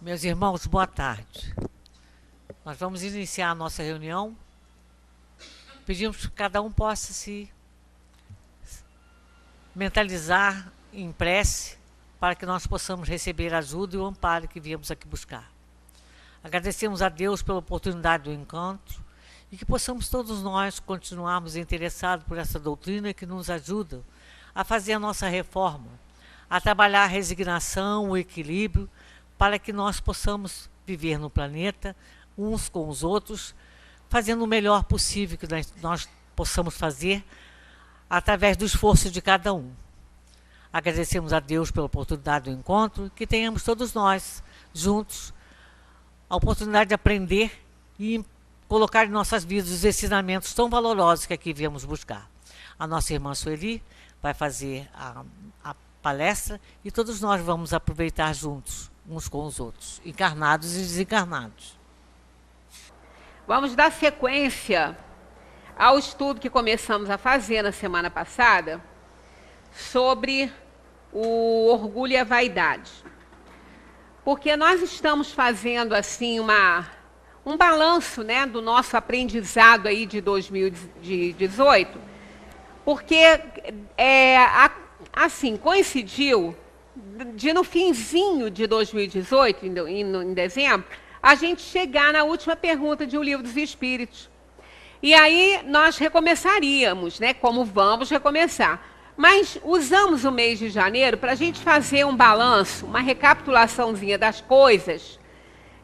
Meus irmãos, boa tarde. Nós vamos iniciar a nossa reunião. Pedimos que cada um possa se mentalizar em prece para que nós possamos receber a ajuda e o amparo que viemos aqui buscar. Agradecemos a Deus pela oportunidade do encontro e que possamos todos nós continuarmos interessados por essa doutrina que nos ajuda a fazer a nossa reforma, a trabalhar a resignação, o equilíbrio, para que nós possamos viver no planeta, uns com os outros, fazendo o melhor possível que nós possamos fazer, através do esforço de cada um. Agradecemos a Deus pela oportunidade do encontro, que tenhamos todos nós, juntos, a oportunidade de aprender e colocar em nossas vidas os ensinamentos tão valorosos que aqui viemos buscar. A nossa irmã Sueli vai fazer a palestra e todos nós vamos aproveitar juntos, uns com os outros, encarnados e desencarnados. Vamos dar sequência ao estudo que começamos a fazer na semana passada sobre o orgulho e a vaidade. Porque nós estamos fazendo assim um balanço, né, do nosso aprendizado aí de 2018, porque assim, coincidiu de no finzinho de 2018, em dezembro, a gente chegar na última pergunta de O Livro dos Espíritos. E aí nós recomeçaríamos, né, como vamos recomeçar. Mas usamos o mês de janeiro para a gente fazer um balanço, uma recapitulaçãozinha das coisas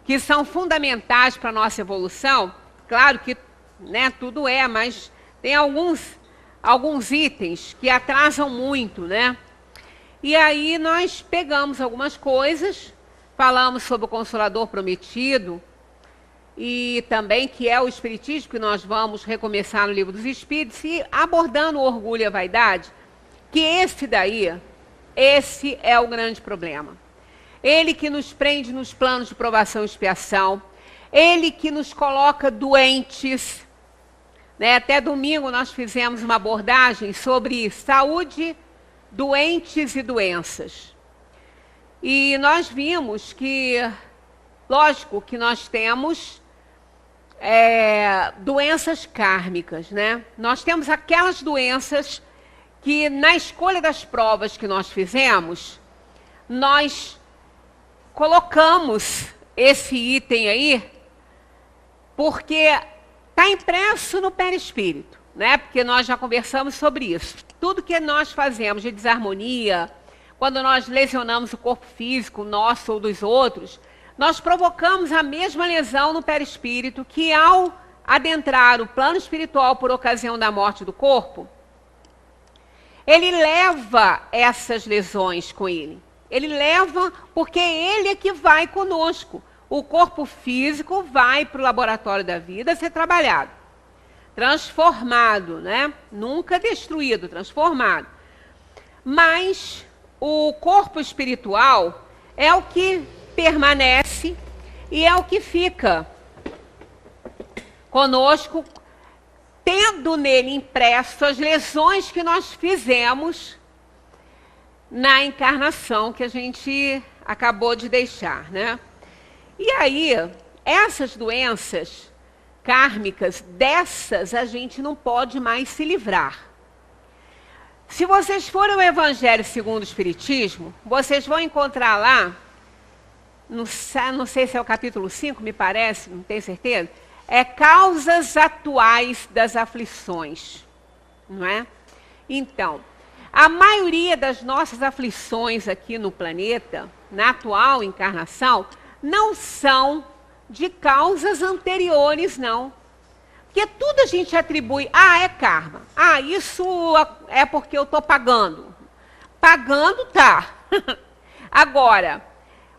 que são fundamentais para a nossa evolução. Claro que, né, tudo mas tem alguns itens que atrasam muito, né? E aí nós pegamos algumas coisas, falamos sobre o Consolador Prometido, e também que é o Espiritismo, que nós vamos recomeçar no Livro dos Espíritos, e abordando o orgulho e a vaidade, que esse é o grande problema. Ele que nos prende nos planos de provação e expiação, ele que nos coloca doentes, né? Até domingo nós fizemos uma abordagem sobre saúde, doentes e doenças. E nós vimos que, lógico, que nós temos doenças kármicas, né? Nós temos aquelas doenças que na escolha das provas que nós fizemos, nós colocamos esse item aí, porque está impresso no perispírito, né? Porque nós já conversamos sobre isso. Tudo que nós fazemos de desarmonia, quando nós lesionamos o corpo físico nosso ou dos outros, nós provocamos a mesma lesão no perispírito que, ao adentrar o plano espiritual por ocasião da morte do corpo, ele leva essas lesões com ele. Ele leva porque ele é que vai conosco. O corpo físico vai para o laboratório da vida ser trabalhado. Transformado, né? Nunca destruído, transformado. Mas o corpo espiritual é o que permanece e é o que fica conosco, tendo nele impresso as lesões que nós fizemos na encarnação que a gente acabou de deixar, né? E aí, essas doenças kármicas, dessas a gente não pode mais se livrar. Se vocês forem ao Evangelho segundo o Espiritismo, vocês vão encontrar lá, não sei se é o capítulo 5, me parece, não tenho certeza, causas atuais das aflições, não é? Então, a maioria das nossas aflições aqui no planeta, na atual encarnação, não são de causas anteriores, não. Porque tudo a gente atribui, é karma. Isso é porque eu estou pagando. Pagando, tá. Agora,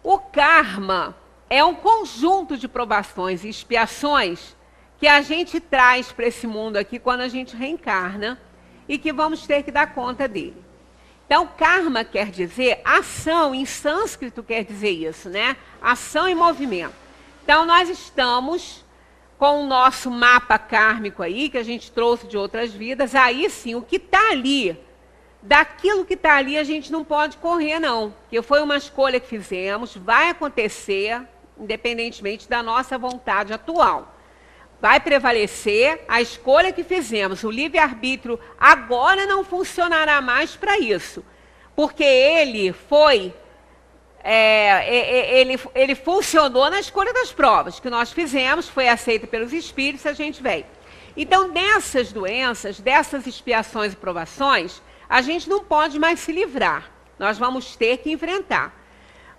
o karma é um conjunto de provações e expiações que a gente traz para esse mundo aqui quando a gente reencarna e que vamos ter que dar conta dele. Então, karma quer dizer ação, em sânscrito quer dizer isso, né? Ação e movimento. Então, nós estamos com o nosso mapa kármico aí, que a gente trouxe de outras vidas, aí sim, o que está ali daquilo que está ali a gente não pode correr, não. Porque foi uma escolha que fizemos, vai acontecer, independentemente da nossa vontade atual. Vai prevalecer a escolha que fizemos. O livre-arbítrio agora não funcionará mais para isso. Porque ele foi... ele funcionou na escolha das provas que nós fizemos, foi aceito pelos espíritos, a gente veio. Então, dessas doenças, dessas expiações e provações, a gente não pode mais se livrar. Nós vamos ter que enfrentar.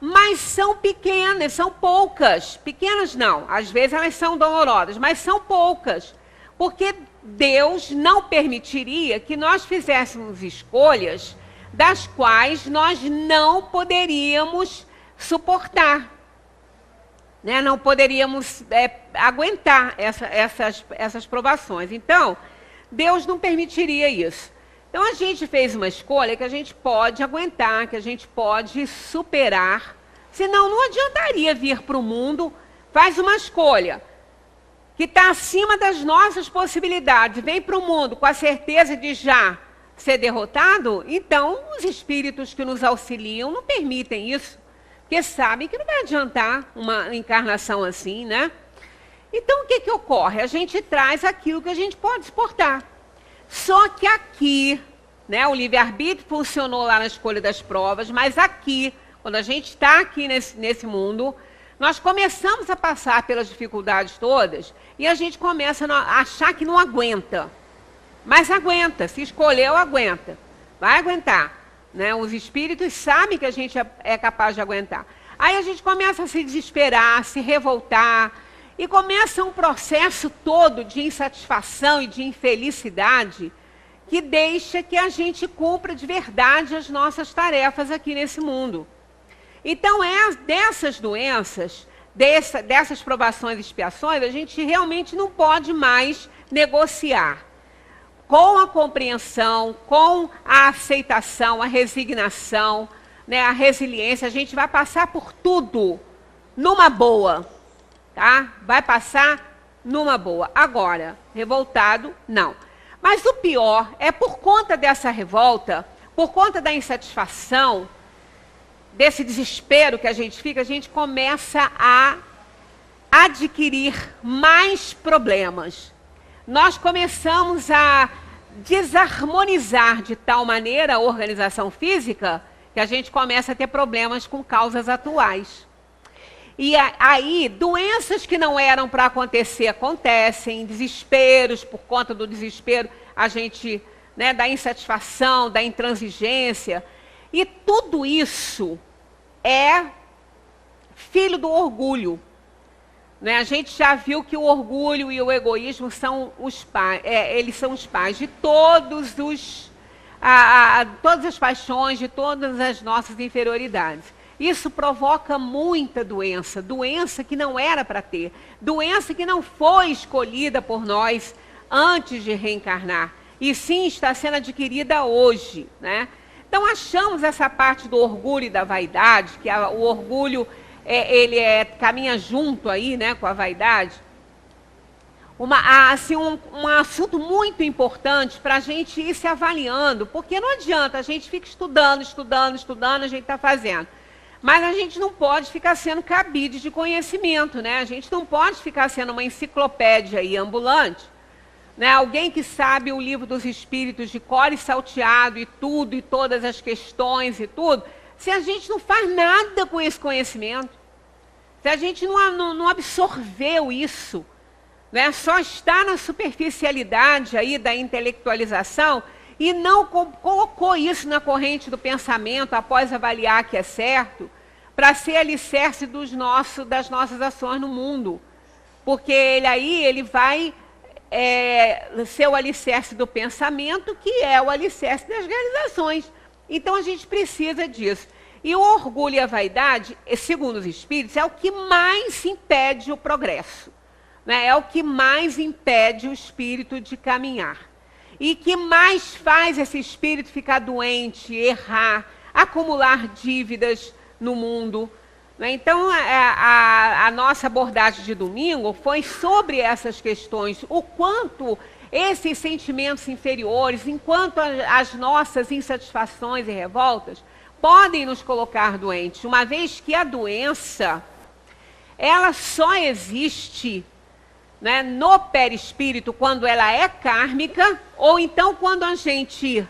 Mas são pequenas, são poucas. Pequenas não, às vezes elas são dolorosas, mas são poucas. Porque Deus não permitiria que nós fizéssemos escolhas das quais nós não poderíamos suportar. Né? Não poderíamos aguentar essas provações. Então, Deus não permitiria isso. Então, a gente fez uma escolha que a gente pode aguentar, que a gente pode superar. Senão, não adiantaria vir para o mundo, faz uma escolha que está acima das nossas possibilidades, vem para o mundo com a certeza de já ser derrotado, então os espíritos que nos auxiliam não permitem isso, porque sabem que não vai adiantar uma encarnação assim, né? Então, o que que ocorre? A gente traz aquilo que a gente pode suportar. Só que aqui, né, o livre-arbítrio funcionou lá na escolha das provas, mas aqui, quando a gente está aqui nesse mundo, nós começamos a passar pelas dificuldades todas e a gente começa a achar que não aguenta. Mas aguenta, se escolheu, aguenta. Vai aguentar. Né? Os espíritos sabem que a gente é capaz de aguentar. Aí a gente começa a se desesperar, se revoltar, e começa um processo todo de insatisfação e de infelicidade que deixa que a gente cumpra de verdade as nossas tarefas aqui nesse mundo. Então, dessas doenças, dessas provações e expiações, a gente realmente não pode mais negociar. Com a compreensão, com a aceitação, a resignação, né, a resiliência, a gente vai passar por tudo numa boa. Tá? Vai passar numa boa. Agora, revoltado, não. Mas o pior é por conta dessa revolta, por conta da insatisfação, desse desespero que a gente começa a adquirir mais problemas. Nós começamos a desarmonizar de tal maneira a organização física que a gente começa a ter problemas com causas atuais. E aí, doenças que não eram para acontecer, acontecem, desesperos, por conta do desespero, a gente, né, da insatisfação, da intransigência. E tudo isso é filho do orgulho. Né? A gente já viu que o orgulho e o egoísmo são os pais, eles são os pais de todas as paixões, de todas as nossas inferioridades. Isso provoca muita doença, doença que não era para ter, doença que não foi escolhida por nós antes de reencarnar, e sim está sendo adquirida hoje. Né? Então achamos essa parte do orgulho e da vaidade, que o orgulho ele caminha junto aí, né, com a vaidade, um assunto muito importante para a gente ir se avaliando, porque não adianta, a gente fica estudando, a gente está fazendo. Mas a gente não pode ficar sendo cabide de conhecimento, né? A gente não pode ficar sendo uma enciclopédia aí ambulante, né? Alguém que sabe o livro dos espíritos de cor e salteado e tudo, e todas as questões e tudo, se a gente não faz nada com esse conhecimento, se a gente não absorveu isso, né? Só está na superficialidade aí da intelectualização e não colocou isso na corrente do pensamento após avaliar que é certo, para ser alicerce das nossas ações no mundo. Porque ele vai ser o alicerce do pensamento, que é o alicerce das realizações. Então a gente precisa disso. E o orgulho e a vaidade, segundo os espíritos, é o que mais impede o progresso. Né? É o que mais impede o espírito de caminhar. E que mais faz esse espírito ficar doente, errar, acumular dívidas no mundo. Né? Então, a nossa abordagem de domingo foi sobre essas questões, o quanto esses sentimentos inferiores, enquanto as nossas insatisfações e revoltas podem nos colocar doentes, uma vez que a doença, ela só existe, né, no perispírito quando ela é kármica, ou então quando a gente,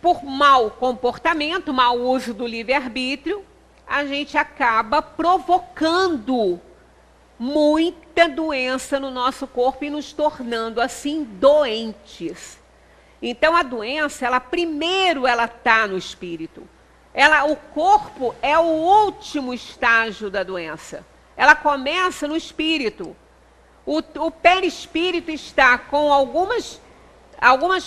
por mau comportamento, mau uso do livre-arbítrio, a gente acaba provocando muita doença no nosso corpo e nos tornando assim doentes. Então a doença, ela primeiro ela está no espírito. O corpo é o último estágio da doença. Ela começa no espírito. O perispírito está com algumas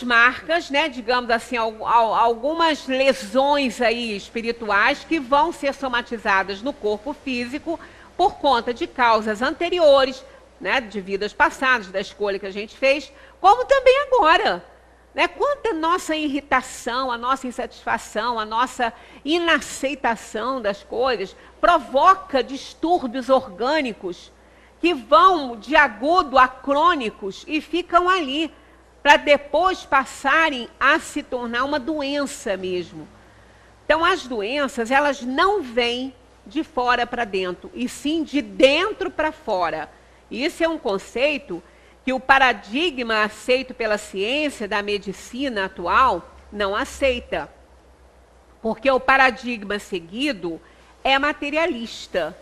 marcas, né, digamos assim, algumas lesões aí espirituais que vão ser somatizadas no corpo físico por conta de causas anteriores, né, de vidas passadas, da escolha que a gente fez, como também agora. Né? Quanta nossa irritação, a nossa insatisfação, a nossa inaceitação das coisas provoca distúrbios orgânicos que vão de agudo a crônicos e ficam ali, para depois passarem a se tornar uma doença mesmo. Então, as doenças, elas não vêm de fora para dentro, e sim de dentro para fora. E isso é um conceito que o paradigma aceito pela ciência da medicina atual não aceita. Porque o paradigma seguido é materialista.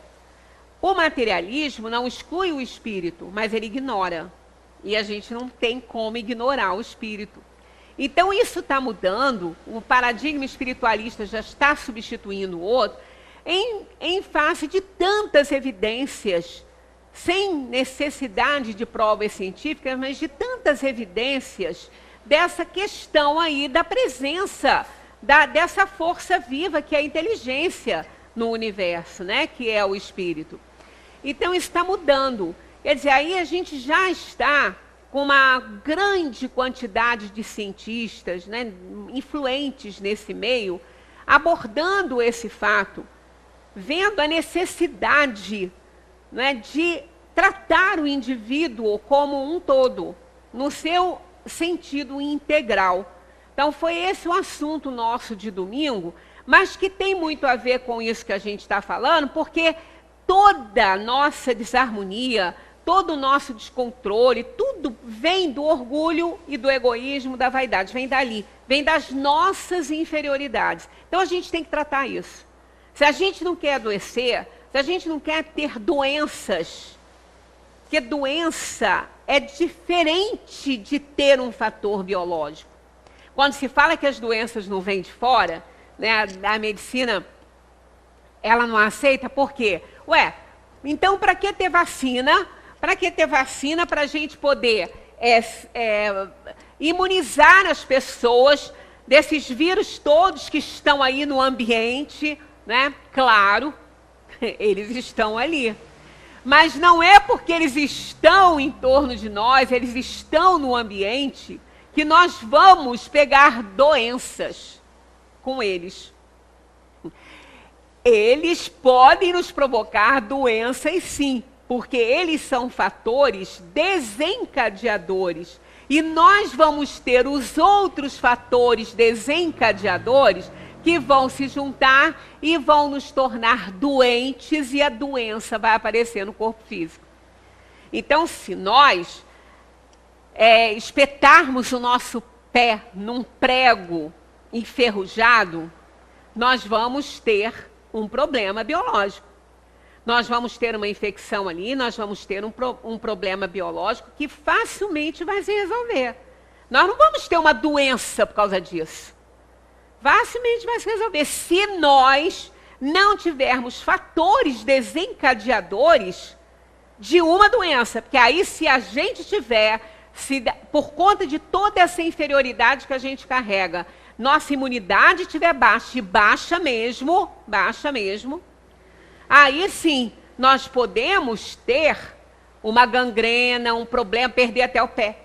O materialismo não exclui o espírito, mas ele ignora. E a gente não tem como ignorar o espírito. Então isso está mudando, o paradigma espiritualista já está substituindo o outro, em face de tantas evidências, sem necessidade de provas científicas, mas de tantas evidências dessa questão aí da presença, dessa força viva que é a inteligência no universo, né, que é o espírito. Então isso está mudando. Quer dizer, aí a gente já está com uma grande quantidade de cientistas, né, influentes nesse meio, abordando esse fato, vendo a necessidade, né, de tratar o indivíduo como um todo, no seu sentido integral. Então foi esse o assunto nosso de domingo, mas que tem muito a ver com isso que a gente está falando, porque toda a nossa desarmonia, todo o nosso descontrole, tudo vem do orgulho e do egoísmo, da vaidade, vem dali, vem das nossas inferioridades. Então a gente tem que tratar isso. Se a gente não quer adoecer, se a gente não quer ter doenças, porque doença é diferente de ter um fator biológico. Quando se fala que as doenças não vêm de fora, né, a medicina, ela não aceita, por quê? Então para que ter vacina? Para que ter vacina para a gente poder imunizar as pessoas desses vírus todos que estão aí no ambiente, né? Claro, eles estão ali. Mas não é porque eles estão em torno de nós, eles estão no ambiente, que nós vamos pegar doenças com eles. Eles podem nos provocar doenças, sim, porque eles são fatores desencadeadores. E nós vamos ter os outros fatores desencadeadores que vão se juntar e vão nos tornar doentes e a doença vai aparecer no corpo físico. Então, se nós espetarmos o nosso pé num prego enferrujado, nós vamos ter um problema biológico. Nós vamos ter uma infecção ali, nós vamos ter um problema biológico que facilmente vai se resolver. Nós não vamos ter uma doença por causa disso. Facilmente vai se resolver se nós não tivermos fatores desencadeadores de uma doença. Porque aí, se a gente tiver, por conta de toda essa inferioridade que a gente carrega, nossa imunidade estiver baixa, e baixa mesmo, aí sim, nós podemos ter uma gangrena, um problema, perder até o pé.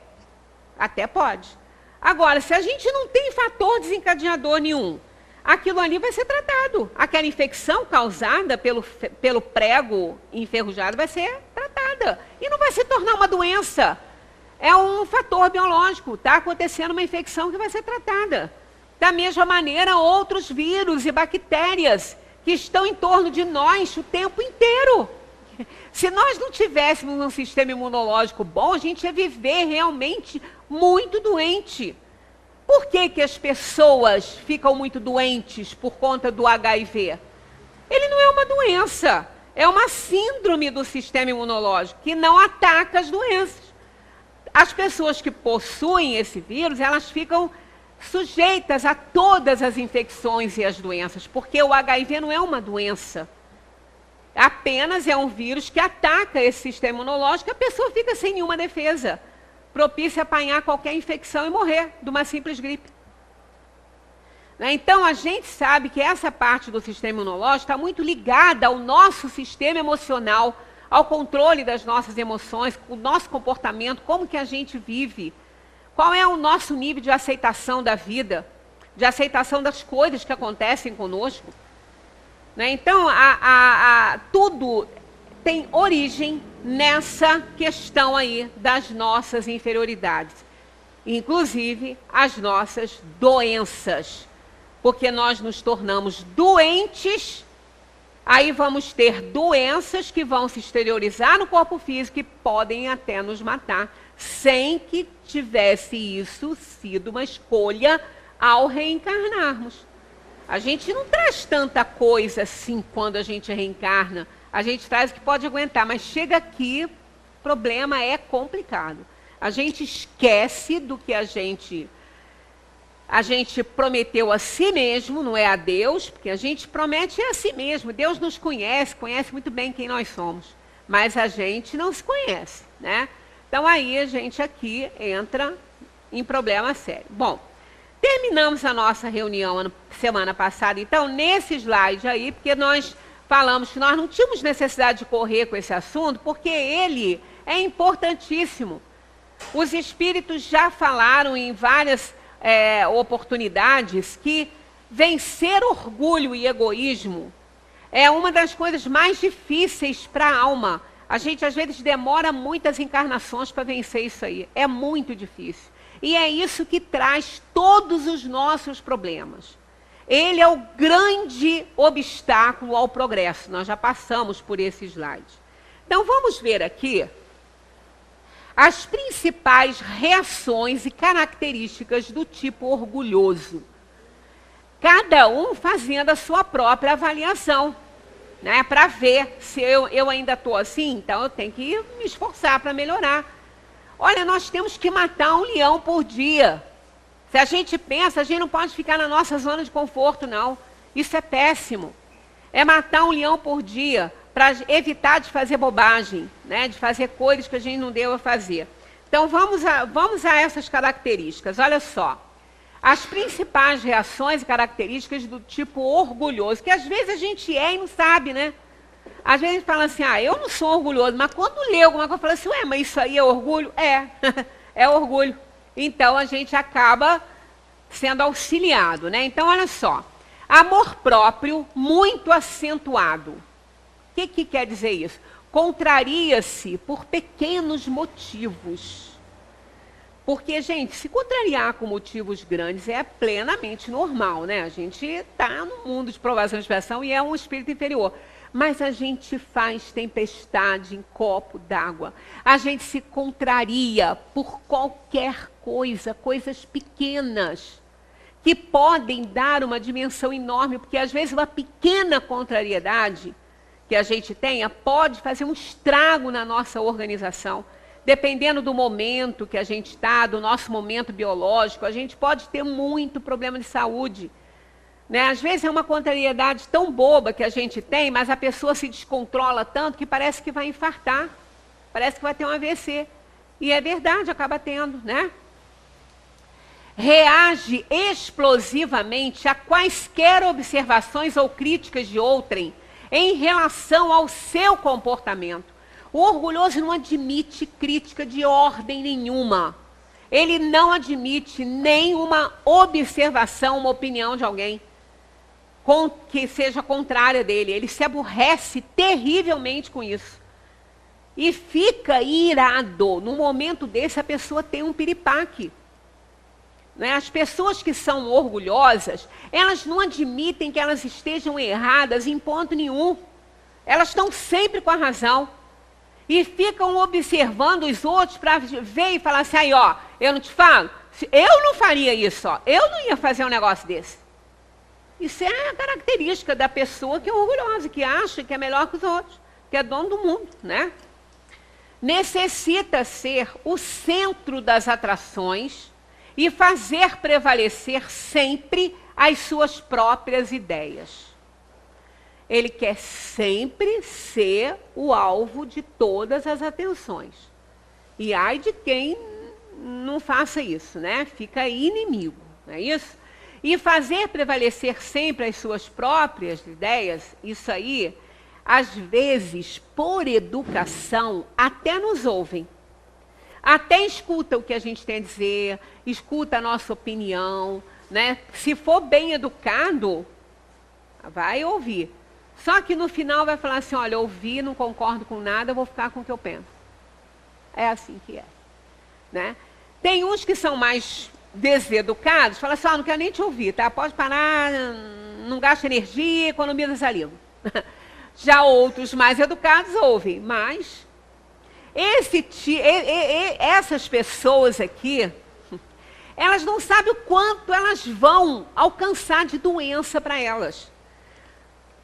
Até pode. Agora, se a gente não tem fator desencadeador nenhum, aquilo ali vai ser tratado. Aquela infecção causada pelo prego enferrujado vai ser tratada. E não vai se tornar uma doença. é um fator biológico. Está acontecendo uma infecção que vai ser tratada. Da mesma maneira, outros vírus e bactérias que estão em torno de nós o tempo inteiro. Se nós não tivéssemos um sistema imunológico bom, a gente ia viver realmente muito doente. Por que que as pessoas ficam muito doentes por conta do HIV? Ele não é uma doença, é uma síndrome do sistema imunológico que não ataca as doenças. As pessoas que possuem esse vírus, elas ficam sujeitas a todas as infecções e as doenças, porque o HIV não é uma doença. Apenas é um vírus que ataca esse sistema imunológico, a pessoa fica sem nenhuma defesa, propícia a apanhar qualquer infecção e morrer de uma simples gripe. Então, a gente sabe que essa parte do sistema imunológico está muito ligada ao nosso sistema emocional, ao controle das nossas emoções, o nosso comportamento, como que a gente vive, qual é o nosso nível de aceitação da vida, de aceitação das coisas que acontecem conosco. Então, tudo tem origem nessa questão aí das nossas inferioridades, inclusive as nossas doenças, porque nós nos tornamos doentes, aí vamos ter doenças que vão se exteriorizar no corpo físico e podem até nos matar, sem que tivesse isso sido uma escolha ao reencarnarmos. A gente não traz tanta coisa assim quando a gente reencarna. A gente traz o que pode aguentar, mas chega aqui, o problema é complicado. A gente esquece do que a gente prometeu a si mesmo, não é a Deus, porque a gente promete a si mesmo. Deus nos conhece, conhece muito bem quem nós somos, mas a gente não se conhece, né? Então aí a gente aqui entra em problema sério. Bom, terminamos a nossa reunião semana passada, então, nesse slide aí, porque nós falamos que nós não tínhamos necessidade de correr com esse assunto, porque ele é importantíssimo. Os espíritos já falaram em várias oportunidades que vencer orgulho e egoísmo é uma das coisas mais difíceis para a alma. A gente, às vezes, demora muitas encarnações para vencer isso aí. É muito difícil. E é isso que traz todos os nossos problemas. Ele é o grande obstáculo ao progresso. Nós já passamos por esse slide. Então, vamos ver aqui as principais reações e características do tipo orgulhoso. Cada um fazendo a sua própria avaliação, né, para ver se eu ainda estou assim, então eu tenho que me esforçar para melhorar. Olha, nós temos que matar um leão por dia. Se a gente pensa, a gente não pode ficar na nossa zona de conforto, não. Isso é péssimo. É matar um leão por dia para evitar de fazer bobagem, né? De fazer coisas que a gente não deva fazer. Então, vamos a essas características. Olha só. As principais reações e características do tipo orgulhoso, que às vezes a gente é e não sabe, né? Às vezes a gente fala assim, eu não sou orgulhoso, mas quando lê alguma coisa, fala assim, mas isso aí é orgulho? É orgulho. Então, a gente acaba sendo auxiliado, né? Então, olha só. Amor próprio muito acentuado. O que quer dizer isso? Contraria-se por pequenos motivos. Porque, gente, se contrariar com motivos grandes é plenamente normal, né? A gente está no mundo de provação e expiação e é um espírito inferior. Mas a gente faz tempestade em copo d'água. A gente se contraria por qualquer coisa, coisas pequenas, que podem dar uma dimensão enorme, porque às vezes uma pequena contrariedade que a gente tenha pode fazer um estrago na nossa organização. Dependendo do momento que a gente está, do nosso momento biológico, a gente pode ter muito problema de saúde. Né? Às vezes é uma contrariedade tão boba que a gente tem, mas a pessoa se descontrola tanto que parece que vai infartar, parece que vai ter um AVC. E é verdade, acaba tendo, né? Reage explosivamente a quaisquer observações ou críticas de outrem em relação ao seu comportamento. O orgulhoso não admite crítica de ordem nenhuma. Ele não admite nenhuma observação, uma opinião de alguém que seja contrária dele. Ele se aborrece terrivelmente com isso. e fica irado. No momento desse, a pessoa tem um piripaque. Né? As pessoas que são orgulhosas, elas não admitem que elas estejam erradas em ponto nenhum. Elas estão sempre com a razão. E ficam observando os outros para ver e falar assim, aí ó, eu não te falo? Eu não faria isso, ó. Eu não ia fazer um negócio desse. Isso é a característica da pessoa que é orgulhosa, que acha que é melhor que os outros, que é dono do mundo, né? Necessita ser o centro das atrações e fazer prevalecer sempre as suas próprias ideias. Ele quer sempre ser o alvo de todas as atenções. E ai de quem não faça isso, né? Fica inimigo, não é isso? E fazer prevalecer sempre as suas próprias ideias, isso aí, às vezes, por educação, até nos ouvem. Até escuta o que a gente tem a dizer, escuta a nossa opinião, né? Se for bem educado, vai ouvir. Só que no final vai falar assim, olha, eu ouvi, não concordo com nada, eu vou ficar com o que eu penso. É assim que é. Né? Tem uns que são mais deseducados, falam assim, não quero nem te ouvir, tá? Pode parar, não gasta energia, economiza saliva. Já outros mais educados ouvem, mas essas pessoas aqui, elas não sabem o quanto elas vão alcançar de doença para elas.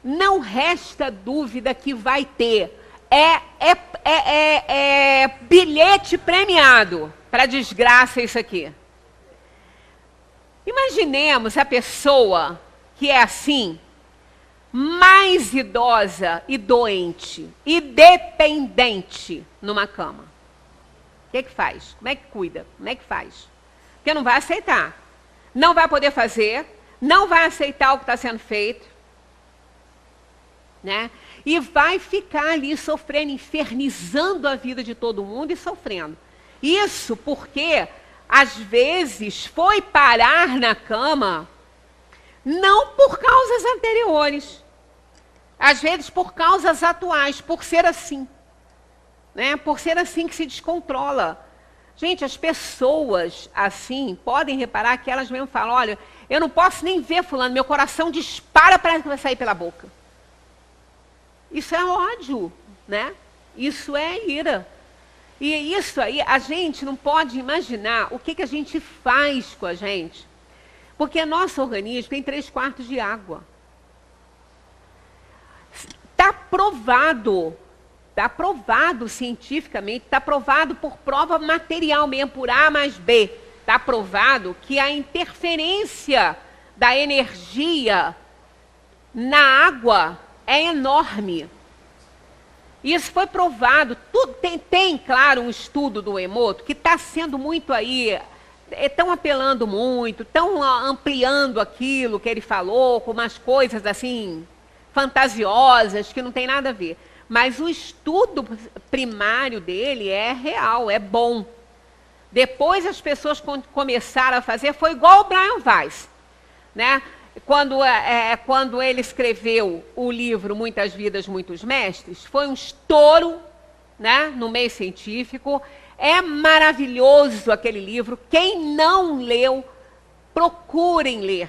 Não resta dúvida que vai ter. Bilhete premiado para desgraça isso aqui. Imaginemos a pessoa que é assim, mais idosa e doente e dependente numa cama. O que faz? Como é que cuida? Como é que faz? Porque não vai aceitar. Não vai poder fazer, não vai aceitar o que está sendo feito. Né? E vai ficar ali sofrendo, infernizando a vida de todo mundo e sofrendo. Isso porque, às vezes, foi parar na cama não por causas anteriores, às vezes por causas atuais, por ser assim. Né? Por ser assim que se descontrola. Gente, as pessoas assim, podem reparar que elas mesmo falam, olha, eu não posso nem ver fulano, meu coração dispara, parece que vai sair pela boca. Isso é ódio, né? Isso é ira. E isso aí, a gente não pode imaginar o que a gente faz com a gente. Porque nosso organismo tem 3/4 de água. Está provado cientificamente, está provado por prova material mesmo, por A mais B. Está provado que a interferência da energia na água é enorme. Isso foi provado. Tem, claro, um estudo do Emoto que está sendo muito aí, estão apelando muito, estão ampliando aquilo que ele falou, com umas coisas assim, fantasiosas, que não tem nada a ver. Mas o estudo primário dele é real, é bom. Depois as pessoas começaram a fazer, foi igual o Brian Weiss, né? Quando ele escreveu o livro Muitas Vidas, Muitos Mestres, foi um estouro, né, no meio científico. É maravilhoso aquele livro. Quem não leu, procurem ler.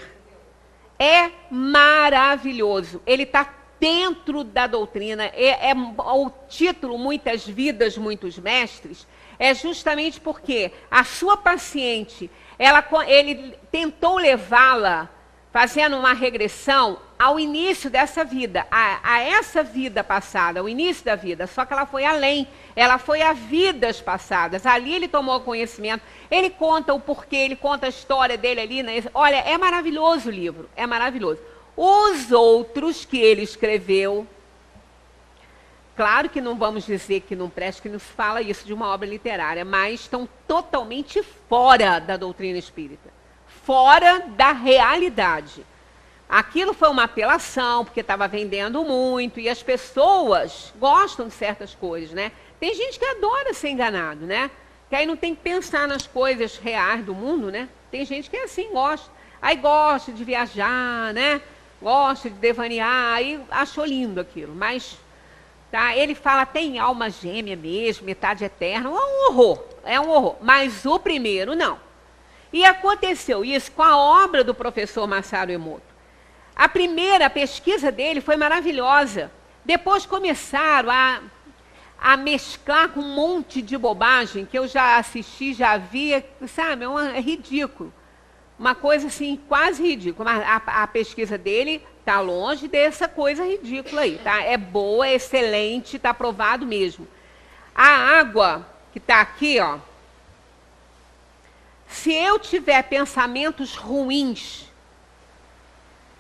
É maravilhoso. Ele está dentro da doutrina. O título Muitas Vidas, Muitos Mestres é justamente porque a sua paciente, ele tentou levá-la, fazendo uma regressão ao início dessa vida, a essa vida passada, o início da vida, só que ela foi além, ela foi a vidas passadas. Ali ele tomou conhecimento, ele conta o porquê, ele conta a história dele ali. Né? Olha, é maravilhoso o livro, é maravilhoso. Os outros que ele escreveu, claro que não vamos dizer que não presta, que nos fala isso de uma obra literária, mas estão totalmente fora da doutrina espírita. Fora da realidade. Aquilo foi uma apelação, porque estava vendendo muito, e as pessoas gostam de certas coisas, né? Tem gente que adora ser enganado, né? Que aí não tem que pensar nas coisas reais do mundo, né? Tem gente que é assim, gosta. Aí gosta de viajar, né? Gosta de devanear, aí achou lindo aquilo. Mas Tá? Ele fala até em alma gêmea mesmo, metade eterna, é um horror. Mas o primeiro, não. E aconteceu isso com a obra do professor Masaru Emoto. A primeira pesquisa dele foi maravilhosa. Depois começaram a mesclar com um monte de bobagem que eu já assisti, já vi, sabe, é ridículo. Uma coisa assim, quase ridícula. Mas a pesquisa dele está longe dessa coisa ridícula aí, tá? É boa, é excelente, está aprovado mesmo. A água que está aqui, ó. Se eu tiver pensamentos ruins,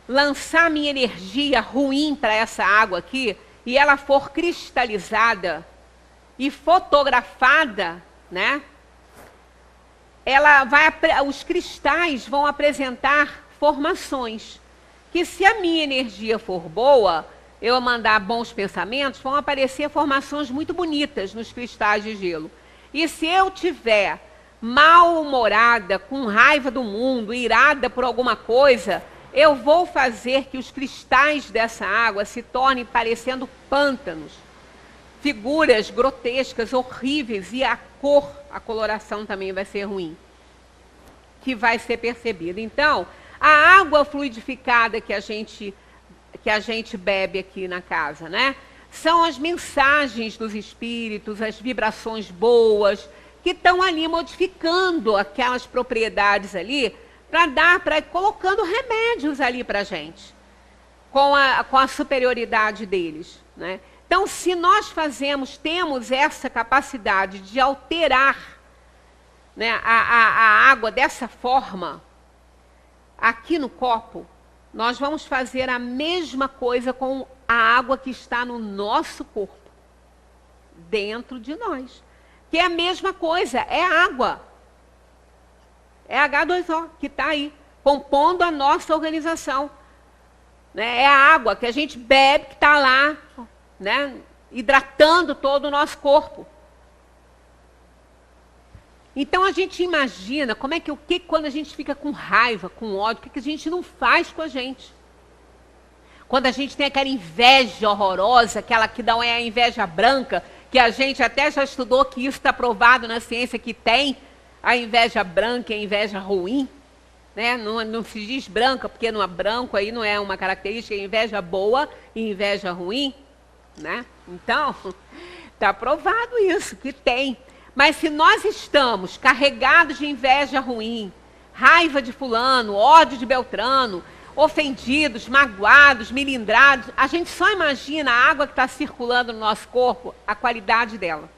lançar minha energia ruim para essa água aqui, e ela for cristalizada e fotografada, né? Os cristais vão apresentar formações, que se a minha energia for boa, eu mandar bons pensamentos, vão aparecer formações muito bonitas nos cristais de gelo. E se eu tiver mal-humorada, com raiva do mundo, irada por alguma coisa, eu vou fazer que os cristais dessa água se tornem parecendo pântanos, figuras grotescas, horríveis, e a coloração também vai ser ruim, que vai ser percebida. Então, a água fluidificada que a gente bebe aqui na casa, né? São as mensagens dos espíritos, as vibrações boas, que estão ali modificando aquelas propriedades ali, colocando remédios ali para a gente, com a superioridade deles, né? Então, se nós temos essa capacidade de alterar, né, a água dessa forma, aqui no copo, nós vamos fazer a mesma coisa com a água que está no nosso corpo, dentro de nós. Que é a mesma coisa, é água. É H2O que está aí, compondo a nossa organização. Né? É a água que a gente bebe, que está lá, né, hidratando todo o nosso corpo. Então a gente imagina como é que quando a gente fica com raiva, com ódio, o que a gente não faz com a gente? Quando a gente tem aquela inveja horrorosa, aquela que não é a inveja branca, que a gente até já estudou que isso está provado na ciência que tem, a inveja branca e a inveja ruim, né? Não se diz branca, porque não é branco, aí não é uma característica, é inveja boa e inveja ruim, né? Então, está provado isso, que tem. Mas se nós estamos carregados de inveja ruim, raiva de fulano, ódio de Beltrano, ofendidos, magoados, melindrados, a gente só imagina a água que está circulando no nosso corpo, a qualidade dela.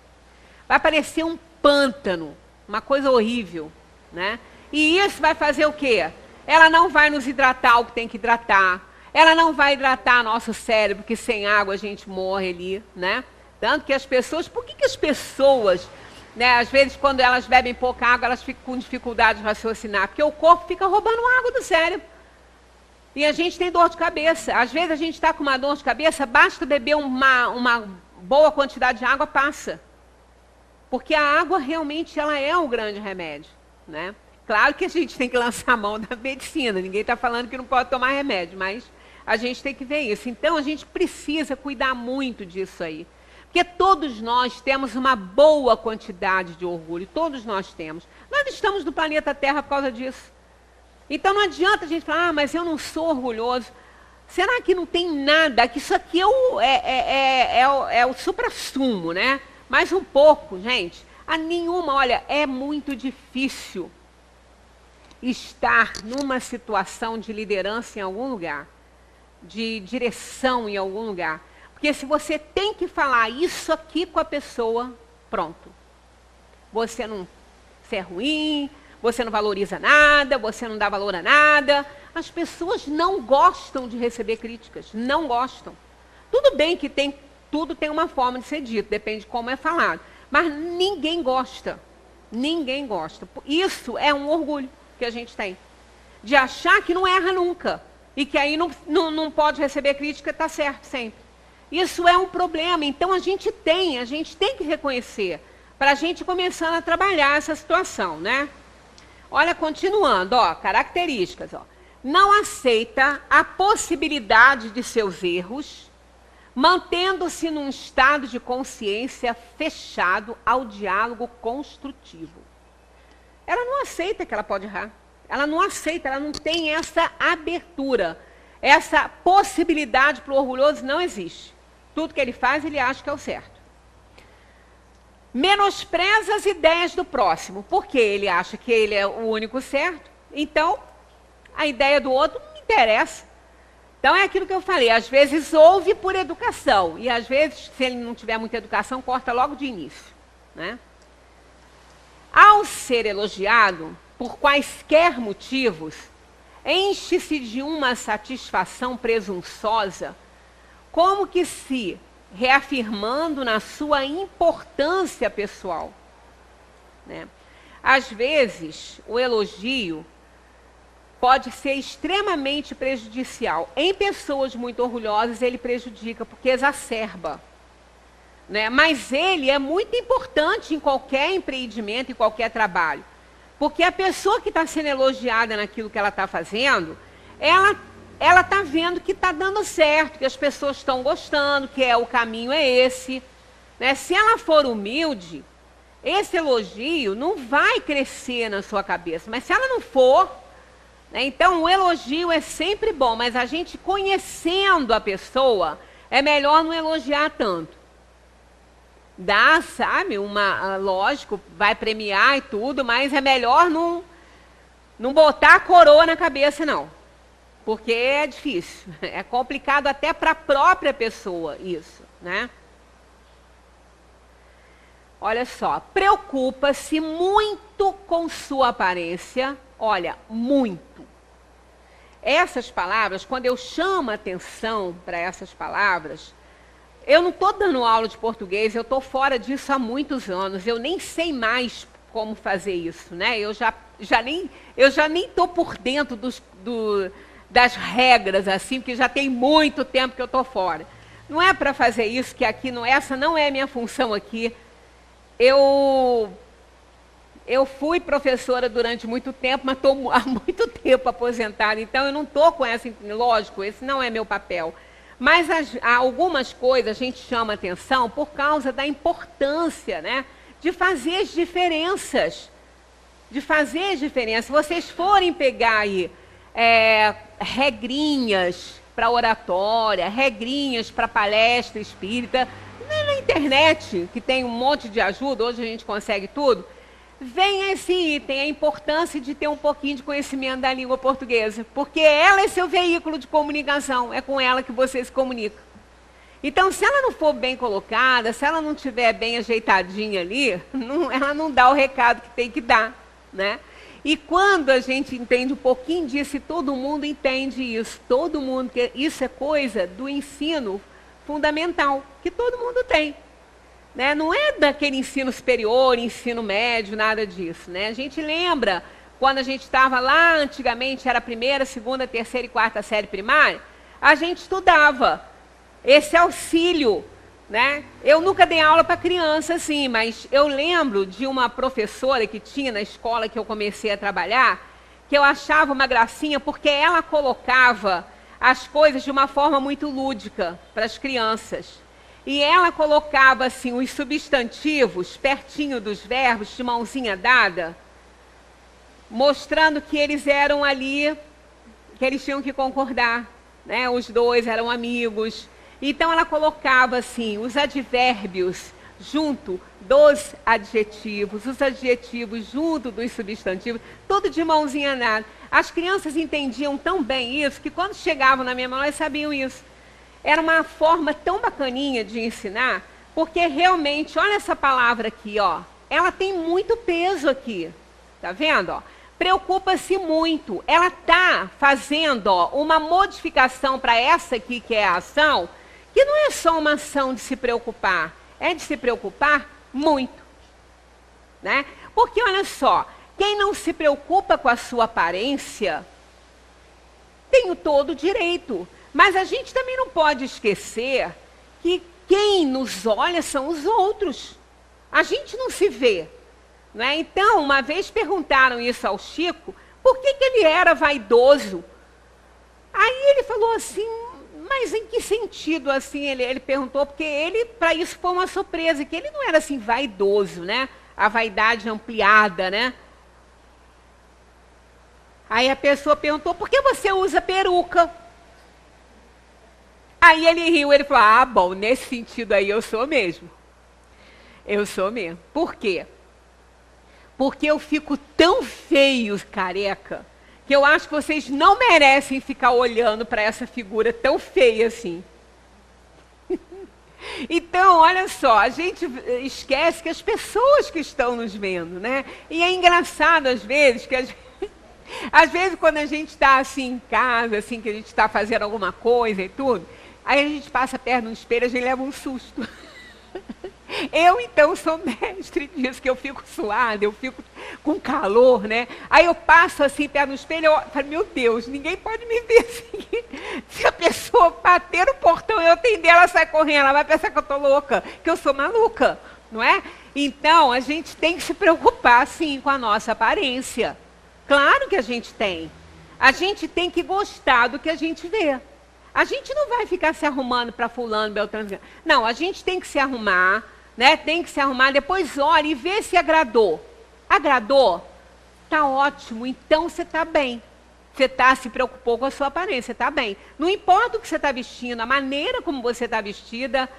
Vai parecer um pântano, uma coisa horrível, né? E isso vai fazer o quê? Ela não vai nos hidratar o que tem que hidratar, ela não vai hidratar nosso cérebro, que sem água a gente morre ali, né? Tanto que as pessoas, por que as pessoas, né, às vezes quando elas bebem pouca água, elas ficam com dificuldade de raciocinar, porque o corpo fica roubando água do cérebro. E a gente tem dor de cabeça. Às vezes a gente está com uma dor de cabeça, basta beber uma boa quantidade de água, passa. Porque a água realmente ela é um grande remédio, né? Claro que a gente tem que lançar a mão da medicina, ninguém está falando que não pode tomar remédio, mas a gente tem que ver isso. Então a gente precisa cuidar muito disso aí. Porque todos nós temos uma boa quantidade de orgulho, todos nós temos. Nós estamos no planeta Terra por causa disso. Então não adianta a gente falar, mas eu não sou orgulhoso. Será que não tem nada? Que isso aqui é o suprassumo, né? Mais um pouco, gente. A nenhuma, olha, é muito difícil estar numa situação de liderança em algum lugar, de direção em algum lugar. Porque se você tem que falar isso aqui com a pessoa, pronto. Você é ruim, você não valoriza nada, você não dá valor a nada. As pessoas não gostam de receber críticas, não gostam. Tudo bem que tudo tem uma forma de ser dito, depende de como é falado. Mas ninguém gosta, ninguém gosta. Isso é um orgulho que a gente tem, de achar que não erra nunca, e que aí não pode receber crítica, está certo sempre. Isso é um problema, então a gente tem que reconhecer, para a gente começar a trabalhar essa situação, né? Olha, continuando, ó, características, ó. Não aceita a possibilidade de seus erros, mantendo-se num estado de consciência fechado ao diálogo construtivo. Ela não aceita que ela pode errar. Ela não aceita, ela não tem essa abertura. Essa possibilidade para o orgulhoso não existe. Tudo que ele faz, ele acha que é o certo. Menospreza as ideias do próximo, porque ele acha que ele é o único certo. Então, a ideia do outro não me interessa. Então, é aquilo que eu falei. Às vezes, ouve por educação. E, às vezes, se ele não tiver muita educação, corta logo de início, né? Ao ser elogiado, por quaisquer motivos, enche-se de uma satisfação presunçosa, como que se reafirmando na sua importância pessoal, né? Às vezes, o elogio pode ser extremamente prejudicial. Em pessoas muito orgulhosas, ele prejudica, porque exacerba, né? Mas ele é muito importante em qualquer empreendimento, em qualquer trabalho. Porque a pessoa que está sendo elogiada naquilo que ela está fazendo, ela está vendo que está dando certo, que as pessoas estão gostando, que o caminho é esse, né? Se ela for humilde, esse elogio não vai crescer na sua cabeça. Mas se ela não for, né? Então o elogio é sempre bom, mas a gente conhecendo a pessoa, é melhor não elogiar tanto. Dá, sabe, lógico, vai premiar e tudo, mas é melhor não botar a coroa na cabeça, não. Porque é difícil, é complicado até para a própria pessoa isso, né? Olha só, preocupa-se muito com sua aparência, olha, muito. Essas palavras, quando eu chamo a atenção para essas palavras, eu não estou dando aula de português, eu estou fora disso há muitos anos, eu nem sei mais como fazer isso, né? Eu já nem estou por dentro das regras, assim, porque já tem muito tempo que eu estou fora. Não é para fazer isso, que aqui essa não é a minha função aqui. Eu fui professora durante muito tempo, mas estou há muito tempo aposentada, então eu não estou com essa, lógico, esse não é meu papel. Mas algumas coisas a gente chama atenção por causa da importância, né, de fazer as diferenças. Se vocês forem pegar aí regrinhas para oratória, regrinhas para palestra espírita, na internet, que tem um monte de ajuda, hoje a gente consegue tudo, vem esse item, a importância de ter um pouquinho de conhecimento da língua portuguesa, porque ela é seu veículo de comunicação, é com ela que você se comunica. Então, se ela não for bem colocada, se ela não estiver bem ajeitadinha ali, ela não dá o recado que tem que dar, né? E quando a gente entende um pouquinho disso, e todo mundo entende isso, todo mundo, que isso é coisa do ensino fundamental, que todo mundo tem. Né? Não é daquele ensino superior, ensino médio, nada disso. Né? A gente lembra, quando a gente estava lá, antigamente, era a primeira, segunda, terceira e quarta série primária, a gente estudava esse auxílio. Né? Eu nunca dei aula para criança, assim, mas eu lembro de uma professora que tinha na escola que eu comecei a trabalhar, que eu achava uma gracinha, porque ela colocava as coisas de uma forma muito lúdica para as crianças. E ela colocava assim os substantivos pertinho dos verbos, de mãozinha dada, mostrando que eles eram ali, que eles tinham que concordar, né? Os dois eram amigos. Então ela colocava assim os advérbios junto dos adjetivos, os adjetivos junto dos substantivos, tudo de mãozinha dada. As crianças entendiam tão bem isso que quando chegavam na minha mão elas sabiam isso. Era uma forma tão bacaninha de ensinar, porque realmente, olha essa palavra aqui, ó, ela tem muito peso aqui, tá vendo? Ó? Preocupa-se muito, ela está fazendo uma modificação para essa aqui, que é a ação, que não é só uma ação de se preocupar, é de se preocupar muito, né? Porque, olha só, quem não se preocupa com a sua aparência, tem o todo direito. Mas a gente também não pode esquecer que quem nos olha são os outros. A gente não se vê. Né? Então, uma vez perguntaram isso ao Chico, por que ele era vaidoso? Aí ele falou assim, Mas em que sentido, assim, ele perguntou, porque ele, para isso, foi uma surpresa, que ele não era, assim, vaidoso, né? A vaidade ampliada, né? Aí a pessoa perguntou, por que você usa peruca? Aí ele riu, ele falou, ah, bom, nesse sentido aí eu sou mesmo. Eu sou mesmo. Por quê? Porque eu fico tão feio, careca, que eu acho que vocês não merecem ficar olhando para essa figura tão feia assim. Então, olha só, a gente esquece que as pessoas que estão nos vendo, né? E é engraçado às vezes que às vezes quando a gente está assim em casa, assim que a gente está fazendo alguma coisa e tudo, aí a gente passa perto do espelho e a gente leva um susto. Eu, então, sou mestre disso, que eu fico suada, eu fico com calor, né? Aí eu passo assim perto do espelho e falo, meu Deus, ninguém pode me ver assim. Se a pessoa bater no portão e eu atender, ela sai correndo, ela vai pensar que eu estou louca, que eu sou maluca, não é? Então, a gente tem que se preocupar, sim, com a nossa aparência. Claro que a gente tem. A gente tem que gostar do que a gente vê. A gente não vai ficar se arrumando para fulano, beltrano. Não, a gente tem que se arrumar, né? Tem que se arrumar, depois olha e vê se agradou. Agradou? Tá ótimo, então você está bem. Você se preocupou com a sua aparência, está bem. Não importa o que você está vestindo, a maneira como você está vestida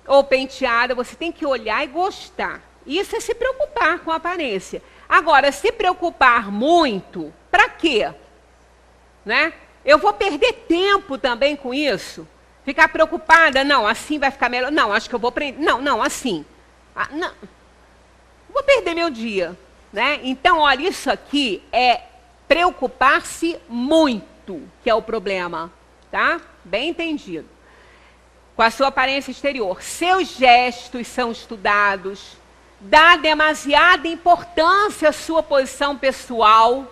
ou penteada, você tem que olhar e gostar. Isso é se preocupar com a aparência. Agora, se preocupar muito, para quê? Né? Eu vou perder tempo também com isso? Ficar preocupada? Não, assim vai ficar melhor. Não, acho que eu vou aprender. Não, assim. Não. Vou perder meu dia. Né? Então, olha, isso aqui é preocupar-se muito, que é o problema. Tá? Bem entendido. Com a sua aparência exterior. Seus gestos são estudados. Dá demasiada importância à sua posição pessoal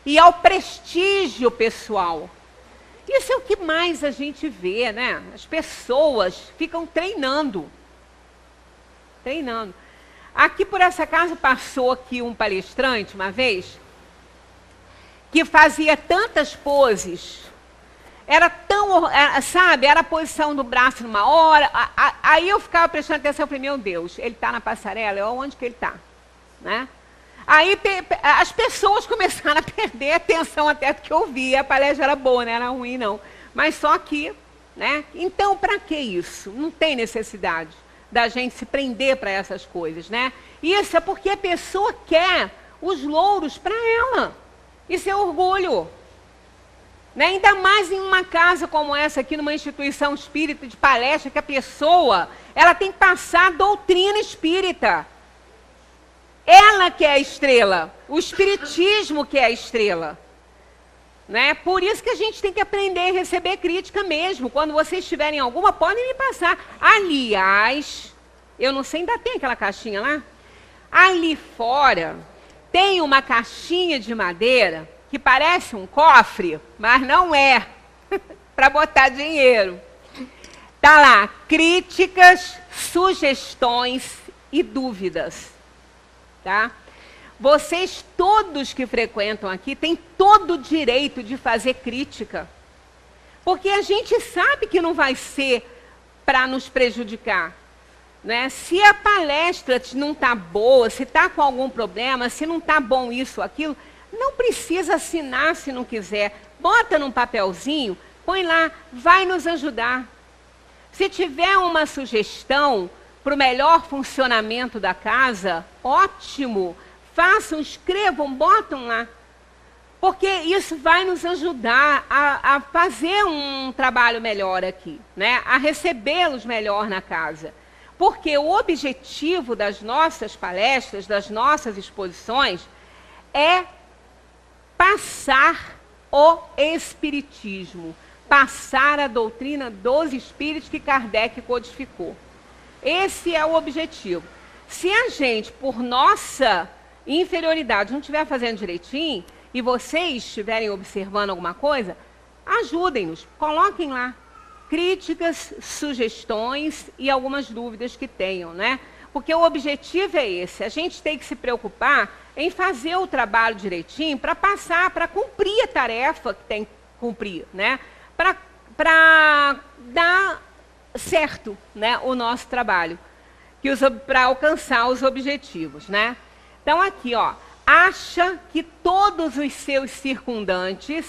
e ao prestígio pessoal. Isso é o que mais a gente vê, né? As pessoas ficam treinando. Treinando. Aqui por essa casa passou aqui um palestrante uma vez que fazia tantas poses. Era tão, sabe, era a posição do braço numa hora. Aí eu ficava prestando atenção e falei, meu Deus, ele está na passarela, onde que ele está? Né? Aí as pessoas começaram a perder a atenção até do que eu via. A palestra era boa, não era ruim não. Mas só que, né? Então, para que isso? Não tem necessidade da gente se prender para essas coisas, né? Isso é porque a pessoa quer os louros para ela. Isso é orgulho. Né? Ainda mais em uma casa como essa aqui, numa instituição espírita de palestra, que a pessoa, ela tem que passar a doutrina espírita. Ela que é a estrela, o espiritismo que é a estrela. Né? Por isso que a gente tem que aprender a receber crítica mesmo. Quando vocês tiverem alguma, podem me passar. Aliás, eu não sei, ainda tem aquela caixinha lá? Ali fora tem uma caixinha de madeira que parece um cofre, mas não é, para botar dinheiro. Tá lá, críticas, sugestões e dúvidas. Tá? Vocês todos que frequentam aqui têm todo o direito de fazer crítica. Porque a gente sabe que não vai ser para nos prejudicar. Né? Se a palestra não está boa, se está com algum problema, se não está bom isso ou aquilo, não precisa assinar se não quiser. Bota num papelzinho, põe lá, vai nos ajudar. Se tiver uma sugestão para o melhor funcionamento da casa, ótimo. Façam, escrevam, botam lá. Porque isso vai nos ajudar a fazer um trabalho melhor aqui, né? A recebê-los melhor na casa. Porque o objetivo das nossas palestras, das nossas exposições, é passar o espiritismo, passar a doutrina dos espíritos que Kardec codificou. Esse é o objetivo. Se a gente, por nossa inferioridade, não estiver fazendo direitinho, e vocês estiverem observando alguma coisa, ajudem-nos, coloquem lá críticas, sugestões e algumas dúvidas que tenham, né? Porque o objetivo é esse, a gente tem que se preocupar em fazer o trabalho direitinho para passar, para cumprir a tarefa que tem que cumprir, né? Para para dar certo, né, o nosso trabalho, para alcançar os objetivos, né? Então aqui, ó, acha que todos os seus circundantes,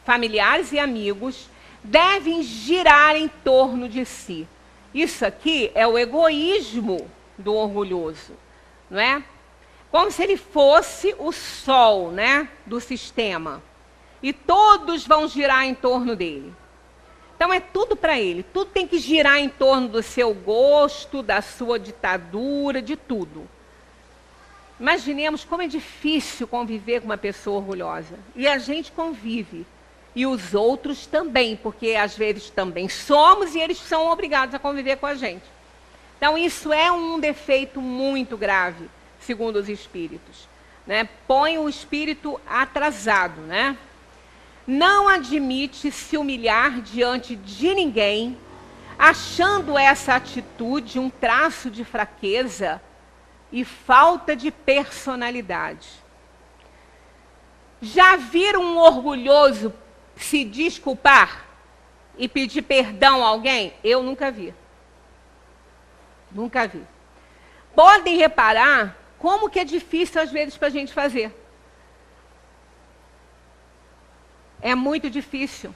familiares e amigos, devem girar em torno de si. Isso aqui é o egoísmo do orgulhoso, não é? Como se ele fosse o sol, né, do sistema. E todos vão girar em torno dele. Então é tudo para ele. Tudo tem que girar em torno do seu gosto, da sua ditadura, de tudo. Imaginemos como é difícil conviver com uma pessoa orgulhosa. E a gente convive. E os outros também, porque às vezes também somos e eles são obrigados a conviver com a gente. Então isso é um defeito muito grave, segundo os espíritos, né? Põe o espírito atrasado, né? Não admite se humilhar diante de ninguém, achando essa atitude um traço de fraqueza e falta de personalidade. Já viram um orgulhoso se desculpar e pedir perdão a alguém? Eu nunca vi. Nunca vi. Podem reparar como que é difícil às vezes para a gente fazer. É muito difícil.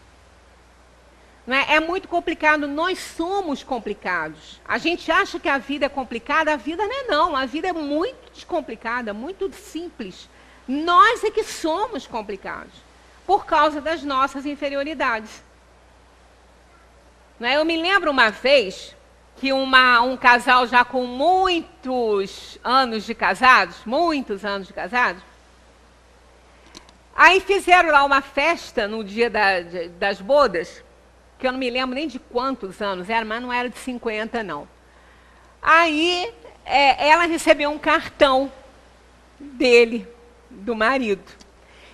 Não é? É muito complicado. Nós somos complicados. A gente acha que a vida é complicada. A vida não é não. A vida é muito descomplicada, muito simples. Nós é que somos complicados. Por causa das nossas inferioridades. Não é? Eu me lembro uma vez que um casal já com muitos anos de casados, aí fizeram lá uma festa no dia das bodas, que eu não me lembro nem de quantos anos era, mas não era de 50, não. Aí ela recebeu um cartão dele, do marido.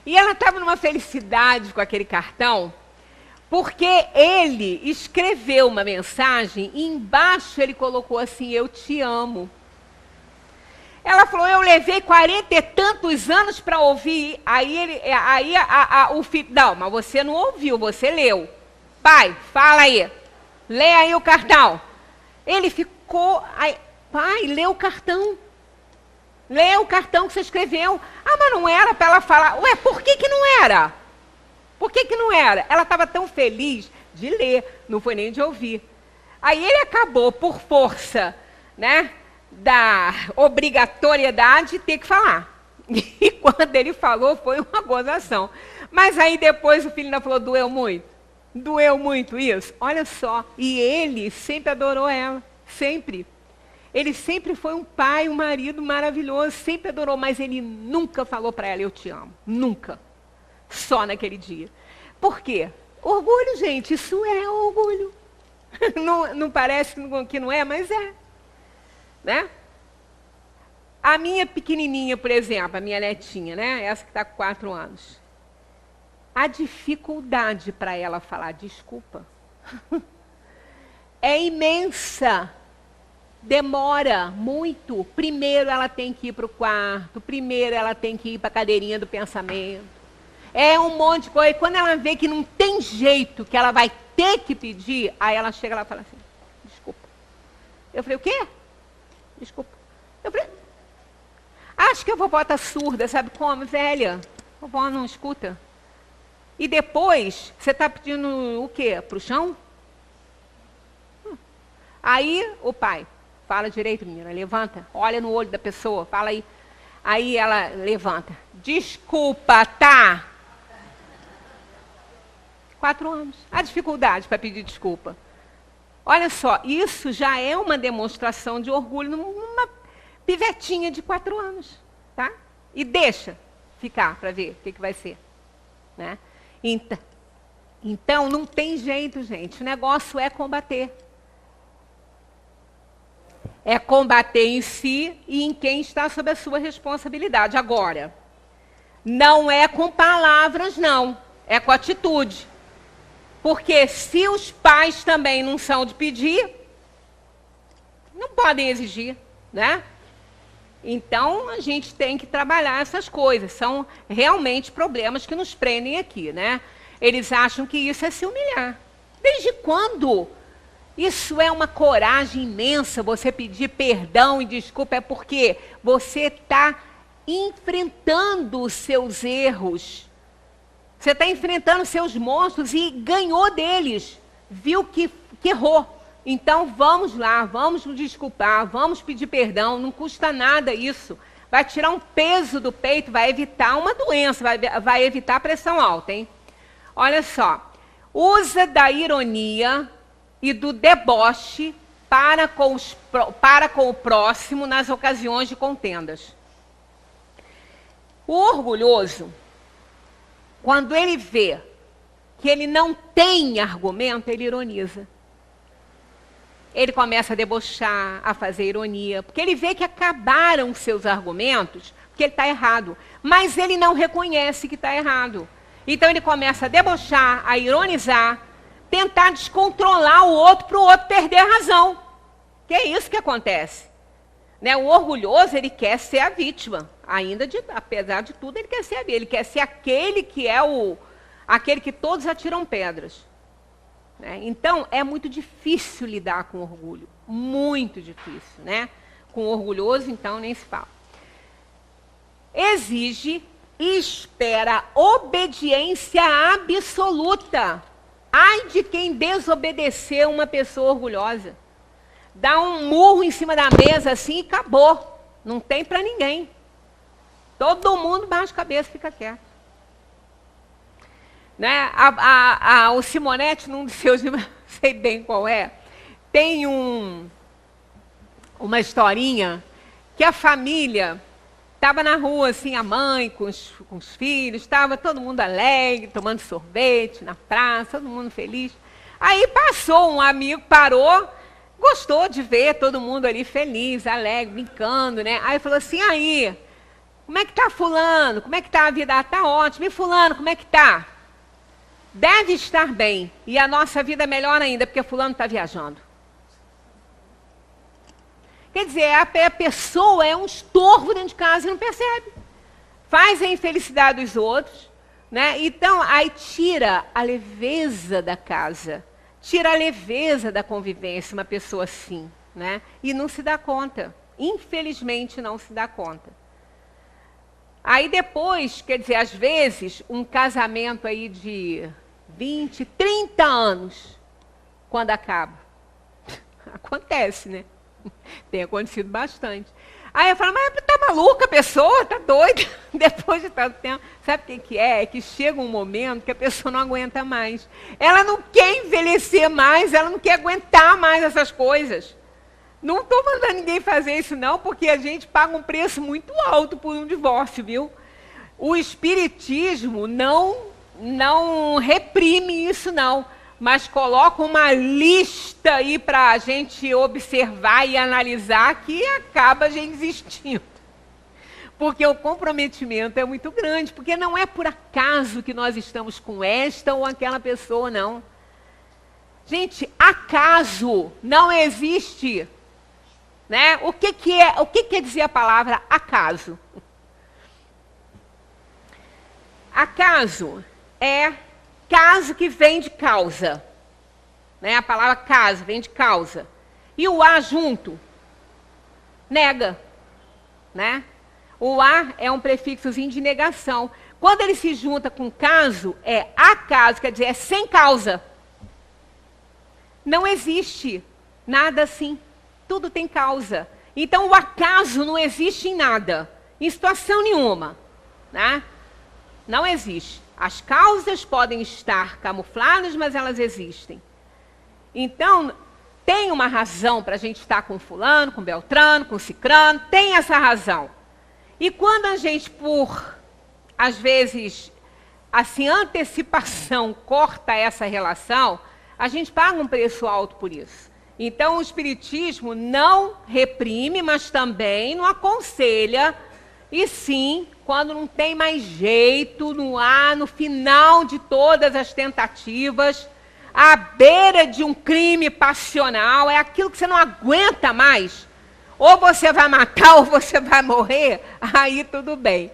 E ela estava numa felicidade com aquele cartão, porque ele escreveu uma mensagem e embaixo ele colocou assim, eu te amo. Ela falou, eu levei 40 e tantos anos para ouvir. Aí o filho, não, mas você não ouviu, você leu. Pai, fala aí, lê aí o cartão. Ele ficou, pai, lê o cartão. Lê o cartão que você escreveu. Ah, mas não era para ela falar. Ué, por que que não era? Por que que não era? Ela estava tão feliz de ler, não foi nem de ouvir. Aí ele acabou, por força, né, da obrigatoriedade, ter que falar. E quando ele falou, foi uma gozação. Mas aí depois o filho ainda falou, doeu muito. Doeu muito isso? Olha só. E ele sempre adorou ela. Sempre. Ele sempre foi um pai, um marido maravilhoso. Sempre adorou, mas ele nunca falou para ela, eu te amo. Nunca. Só naquele dia. Por quê? Orgulho, gente, isso é orgulho. Não parece que não é, mas é. Né? A minha pequenininha, por exemplo, a minha netinha, né? Essa que está com 4 anos. A dificuldade para ela falar desculpa é imensa. Demora muito. Primeiro ela tem que ir para o quarto, primeiro ela tem que ir para a cadeirinha do pensamento. É um monte de coisa. E quando ela vê que não tem jeito, que ela vai ter que pedir, aí ela chega lá e fala assim, desculpa. Eu falei, o quê? Desculpa. Eu falei, acho que a vovó está surda, sabe como, velha? A vovó não escuta. E depois, você está pedindo o quê? Para o chão? Aí o pai, fala direito, menina, levanta, olha no olho da pessoa, fala aí. Aí ela levanta, desculpa, tá? 4 anos. A dificuldade para pedir desculpa. Olha só, isso já é uma demonstração de orgulho numa pivetinha de 4 anos, tá? E deixa ficar para ver o que vai ser, né? Então, não tem jeito, gente. O negócio é combater. É combater em si e em quem está sob a sua responsabilidade. Agora, não é com palavras, não. É com atitude. Porque se os pais também não são de pedir, não podem exigir, né? Então, a gente tem que trabalhar essas coisas. São realmente problemas que nos prendem aqui, né? Eles acham que isso é se humilhar. Desde quando? Isso é uma coragem imensa, você pedir perdão e desculpa, é porque você está enfrentando os seus erros. Você está enfrentando seus monstros e ganhou deles. Viu que errou. Então vamos lá, vamos nos desculpar, vamos pedir perdão, não custa nada isso. Vai tirar um peso do peito, vai evitar uma doença, vai evitar a pressão alta, hein? Olha só, usa da ironia e do deboche para com o próximo nas ocasiões de contendas. O orgulhoso, quando ele vê que ele não tem argumento, ele ironiza. Ele começa a debochar, a fazer ironia, porque ele vê que acabaram seus argumentos, porque ele está errado. Mas ele não reconhece que está errado. Então ele começa a debochar, a ironizar, tentar descontrolar o outro para o outro perder a razão. Que é isso que acontece. Né? O orgulhoso, ele quer ser a vítima. Apesar de tudo, ele quer ser a vítima. Ele quer ser aquele que é aquele que todos atiram pedras. Né? Então, é muito difícil lidar com orgulho. Muito difícil. Né? Com orgulhoso, então, nem se fala. Exige e espera obediência absoluta. Ai de quem desobedecer uma pessoa orgulhosa. Dá um murro em cima da mesa assim e acabou. Não tem para ninguém. Todo mundo baixa a cabeça e fica quieto. Né? O Simonetti, num dos seus livros, não sei bem qual é, tem uma historinha que a família estava na rua, assim, a mãe com os filhos, estava todo mundo alegre, tomando sorvete na praça, todo mundo feliz. Aí passou um amigo, parou, gostou de ver todo mundo ali feliz, alegre, brincando, né? Aí falou assim, aí, como é que tá fulano? Como é que tá a vida? Ah, tá ótimo. E fulano, como é que tá? Deve estar bem. E a nossa vida é melhor ainda, porque fulano está viajando. Quer dizer, a pessoa é um estorvo dentro de casa e não percebe. Faz a infelicidade dos outros, né? Então, aí tira a leveza da casa. Tira a leveza da convivência, uma pessoa assim, né? E não se dá conta. Infelizmente, não se dá conta. Aí depois, quer dizer, às vezes, um casamento aí de 20, 30 anos, quando acaba. Acontece, né? Tem acontecido bastante. Aí eu falo, mas tá maluca a pessoa? Tá doida? Depois de tanto tempo. Sabe o que é? É que chega um momento que a pessoa não aguenta mais. Ela não quer envelhecer mais, ela não quer aguentar mais essas coisas. Não estou mandando ninguém fazer isso não, porque a gente paga um preço muito alto por um divórcio, viu? O espiritismo não reprime isso não, mas coloca uma lista aí para a gente observar e analisar que acaba a gente desistindo. Porque o comprometimento é muito grande, porque não é por acaso que nós estamos com esta ou aquela pessoa, não. Gente, acaso não existe. Né? O que quer dizer a palavra acaso? Acaso é caso que vem de causa. Né? A palavra caso vem de causa. E o a junto nega. Né? O a é um prefixozinho de negação. Quando ele se junta com caso, é acaso, quer dizer, é sem causa. Não existe nada assim. Tudo tem causa. Então, o acaso não existe em nada, em situação nenhuma. Né? Não existe. As causas podem estar camufladas, mas elas existem. Então, tem uma razão para a gente estar com fulano, com beltrano, com cicrano, tem essa razão. E quando a gente, às vezes, assim, antecipação, corta essa relação, a gente paga um preço alto por isso. Então, o espiritismo não reprime, mas também não aconselha. E sim, quando não tem mais jeito, no final de todas as tentativas, à beira de um crime passional, é aquilo que você não aguenta mais. Ou você vai matar ou você vai morrer, aí tudo bem.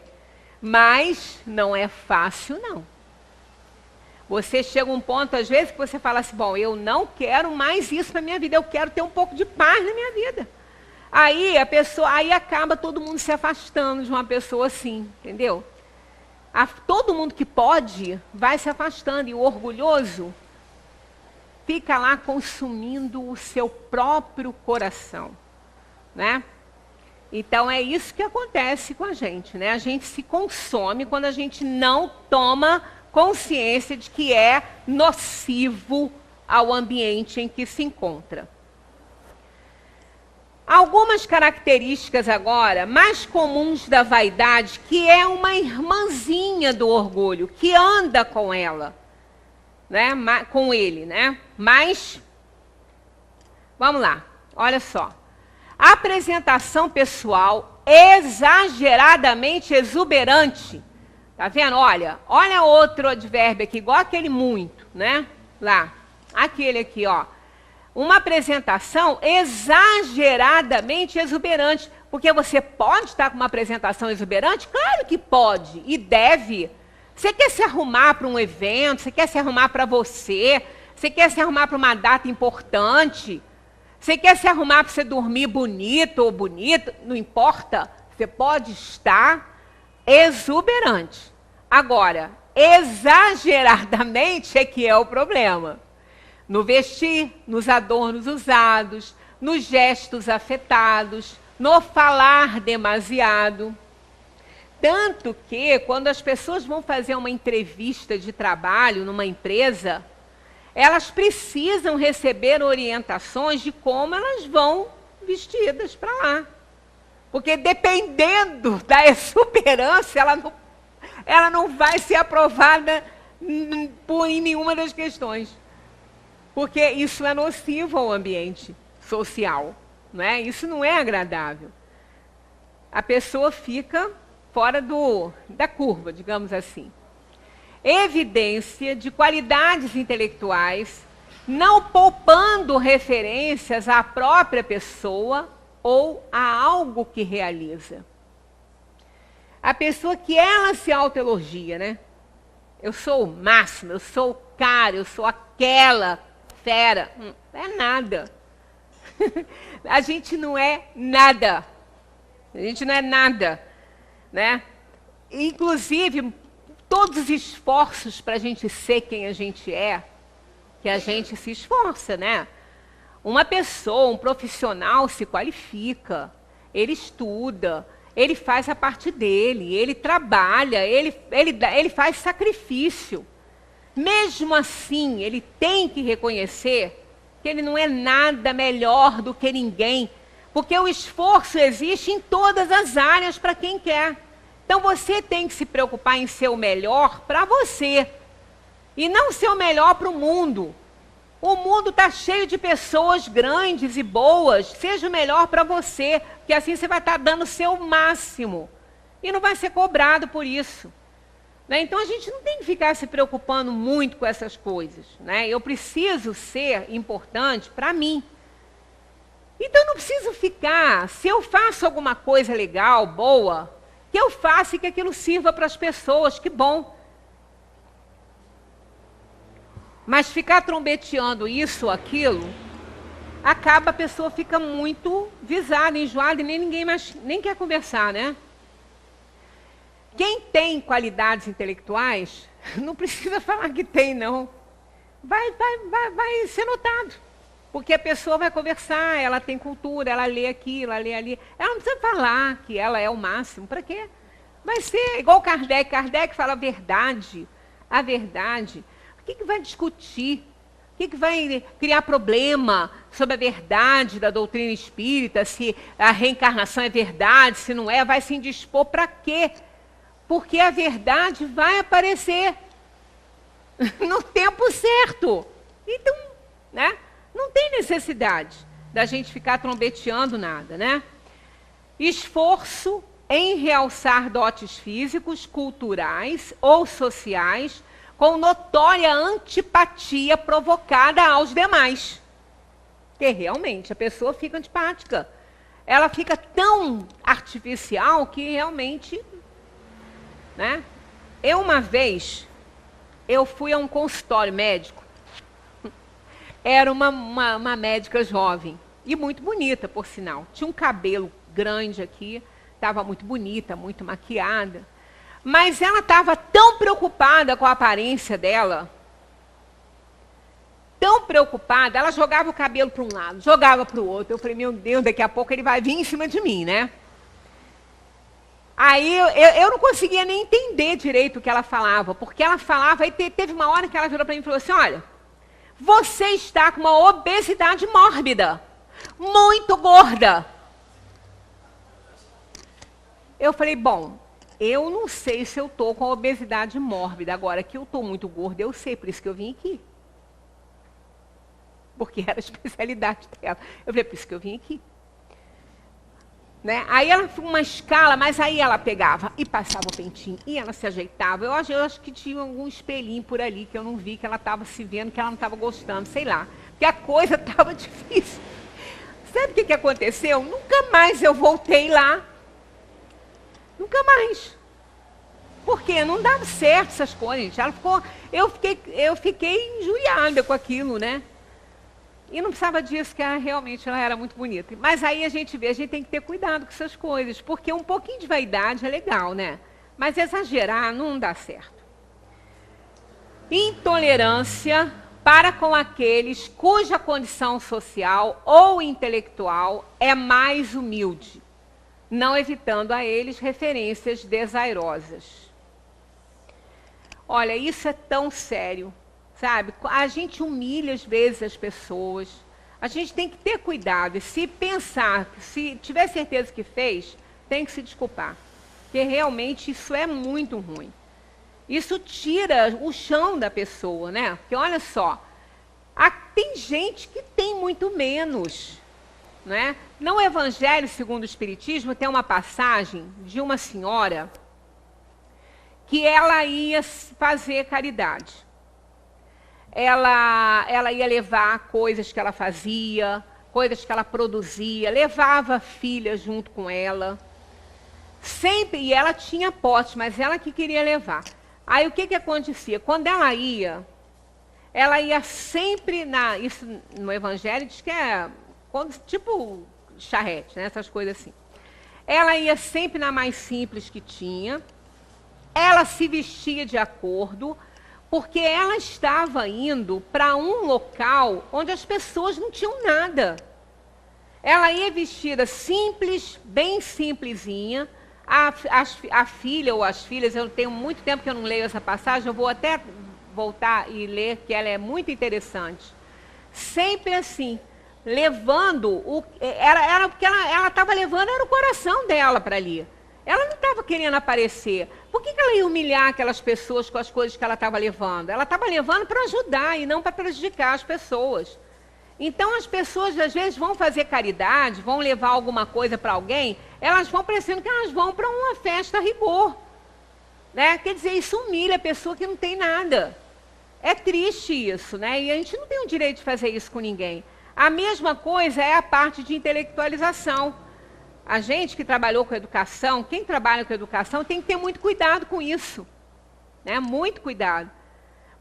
Mas não é fácil, não. Você chega a um ponto, às vezes, que você fala assim, bom, eu não quero mais isso na minha vida, eu quero ter um pouco de paz na minha vida. Aí acaba todo mundo se afastando de uma pessoa assim, entendeu? Todo mundo que pode vai se afastando, e o orgulhoso fica lá consumindo o seu próprio coração, né? Então é isso que acontece com a gente, né? A gente se consome quando a gente não toma consciência de que é nocivo ao ambiente em que se encontra. Algumas características agora mais comuns da vaidade, que é uma irmãzinha do orgulho, que anda com ela, né? Com ele, né? Mas, vamos lá, olha só. Apresentação pessoal exageradamente exuberante. Tá vendo? Olha outro advérbio aqui, igual aquele muito, né? Lá, aquele aqui, ó. Uma apresentação exageradamente exuberante. Porque você pode estar com uma apresentação exuberante? Claro que pode e deve. Você quer se arrumar para um evento, você quer se arrumar para você quer se arrumar para uma data importante, você quer se arrumar para você dormir bonito ou bonita, não importa, você pode estar exuberante. Agora, exageradamente é que é o problema. No vestir, nos adornos usados, nos gestos afetados, no falar demasiado. Tanto que, quando as pessoas vão fazer uma entrevista de trabalho numa empresa, elas precisam receber orientações de como elas vão vestidas para lá. Porque dependendo da exuberância, ela não vai ser aprovada em nenhuma das questões. Porque isso é nocivo ao ambiente social, não é? Isso não é agradável. A pessoa fica fora da curva, digamos assim. Evidência de qualidades intelectuais, não poupando referências à própria pessoa ou a algo que realiza. A pessoa que ela se autoelogia, né? Eu sou o máximo, eu sou o cara, eu sou aquela fera. Não é nada. A gente não é nada. A gente não é nada, né? Inclusive, todos os esforços para a gente ser quem a gente é, que a gente se esforça, né? Uma pessoa, um profissional se qualifica, ele estuda, ele faz a parte dele, ele trabalha, ele faz sacrifício. Mesmo assim, ele tem que reconhecer que ele não é nada melhor do que ninguém, porque o esforço existe em todas as áreas para quem quer. Então você tem que se preocupar em ser o melhor para você e não ser o melhor para o mundo. O mundo está cheio de pessoas grandes e boas. Seja o melhor para você, porque assim você vai estar dando o seu máximo e não vai ser cobrado por isso. Né? Então a gente não tem que ficar se preocupando muito com essas coisas. Né? Eu preciso ser importante para mim. Então eu não preciso ficar, se eu faço alguma coisa legal, boa, que eu faça e que aquilo sirva para as pessoas, que bom. Mas ficar trombeteando isso ou aquilo, acaba a pessoa fica muito visada, enjoada e ninguém mais nem quer conversar, né? Quem tem qualidades intelectuais, não precisa falar que tem, não. Vai ser notado. Porque a pessoa vai conversar, ela tem cultura, ela lê aquilo, ela lê ali. Ela não precisa falar que ela é o máximo. Para quê? Vai ser igual Kardec. Kardec fala a verdade. A verdade. O que vai discutir? O que vai criar problema sobre a verdade da doutrina espírita? Se a reencarnação é verdade, se não é, vai se indispor para quê? Porque a verdade vai aparecer no tempo certo. Então, né? Não tem necessidade da gente ficar trombeteando nada, né? Esforço em realçar dotes físicos, culturais ou sociais, com notória antipatia provocada aos demais. Porque realmente a pessoa fica antipática. Ela fica tão artificial que realmente, né? Eu uma vez eu fui a um consultório médico. Era uma médica jovem e muito bonita, por sinal. Tinha um cabelo grande aqui, estava muito bonita, muito maquiada. Mas ela estava tão preocupada com a aparência dela, tão preocupada, ela jogava o cabelo para um lado, jogava para o outro. Eu falei, meu Deus, daqui a pouco ele vai vir em cima de mim, né? Aí eu não conseguia nem entender direito o que ela falava, porque ela falava, aí teve uma hora que ela virou para mim e falou assim, olha, você está com uma obesidade mórbida, muito gorda. Eu falei, bom, eu não sei se eu estou com a obesidade mórbida, agora que eu estou muito gorda, eu sei, por isso que eu vim aqui. Porque era a especialidade dela. Eu falei, por isso que eu vim aqui. Né? Aí ela foi uma escala, mas aí ela pegava e passava o pentinho, e ela se ajeitava. Eu acho que tinha algum espelhinho por ali, que eu não vi, que ela estava se vendo, que ela não estava gostando, sei lá. Porque a coisa estava difícil. Sabe o que aconteceu? Nunca mais eu voltei lá. Nunca mais. Porque não dava certo essas coisas. Ela ficou, eu fiquei injuriada com aquilo, né? E não precisava disso, que realmente ela era muito bonita. Mas aí a gente vê, a gente tem que ter cuidado com essas coisas, porque um pouquinho de vaidade é legal, né? Mas exagerar não dá certo. Intolerância para com aqueles cuja condição social ou intelectual é mais humilde, não evitando a eles referências desairosas. Olha, isso é tão sério. Sabe, a gente humilha às vezes as pessoas, a gente tem que ter cuidado, e se pensar, se tiver certeza que fez, tem que se desculpar, porque realmente isso é muito ruim. Isso tira o chão da pessoa, né? Porque olha só, tem gente que tem muito menos, né? No Evangelho segundo o Espiritismo tem uma passagem de uma senhora que ela ia fazer caridade. Ela ia levar coisas que ela fazia, coisas que ela produzia, levava a filha junto com ela. Sempre, e ela tinha potes, mas ela que queria levar. Aí o que acontecia? Quando ela ia sempre isso no Evangelho diz que é tipo charrete, né? Essas coisas assim. Ela ia sempre na mais simples que tinha, ela se vestia de acordo, porque ela estava indo para um local onde as pessoas não tinham nada. Ela ia vestida simples, bem simplesinha. A filha ou as filhas, eu tenho muito tempo que eu não leio essa passagem, eu vou até voltar e ler, que ela é muito interessante. Sempre assim, levando, porque ela estava levando, era o coração dela para ali. Ela não estava querendo aparecer. Por que ela ia humilhar aquelas pessoas com as coisas que ela estava levando? Ela estava levando para ajudar e não para prejudicar as pessoas. Então as pessoas às vezes vão fazer caridade, vão levar alguma coisa para alguém, elas vão parecendo que elas vão para uma festa a rigor. Né? Quer dizer, isso humilha a pessoa que não tem nada. É triste isso, né? E a gente não tem o direito de fazer isso com ninguém. A mesma coisa é a parte de intelectualização. A gente que trabalhou com educação, quem trabalha com educação tem que ter muito cuidado com isso. Né? Muito cuidado.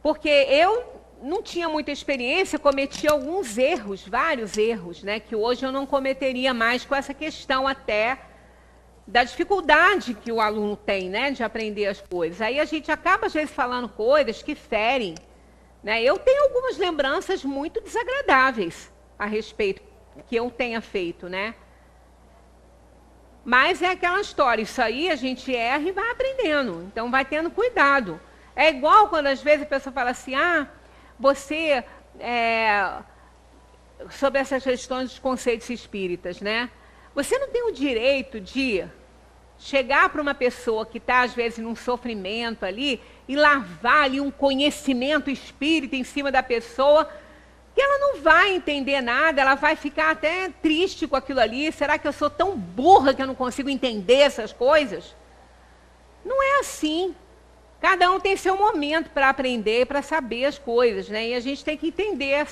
Porque eu não tinha muita experiência, cometi alguns erros, vários erros, né? Que hoje eu não cometeria mais com essa questão até da dificuldade que o aluno tem, né? De aprender as coisas. Aí a gente acaba, às vezes, falando coisas que ferem. Né? Eu tenho algumas lembranças muito desagradáveis a respeito que eu tenha feito, né? Mas é aquela história, isso aí a gente erra e vai aprendendo, então vai tendo cuidado. É igual quando às vezes a pessoa fala assim, você, sobre essas questões dos conceitos espíritas, né? Você não tem o direito de chegar para uma pessoa que está às vezes num sofrimento ali e lavar ali um conhecimento espírita em cima da pessoa, que ela não vai entender nada, ela vai ficar até triste com aquilo ali. Será que eu sou tão burra que eu não consigo entender essas coisas? Não é assim. Cada um tem seu momento para aprender, para saber as coisas, né? E a gente tem que entender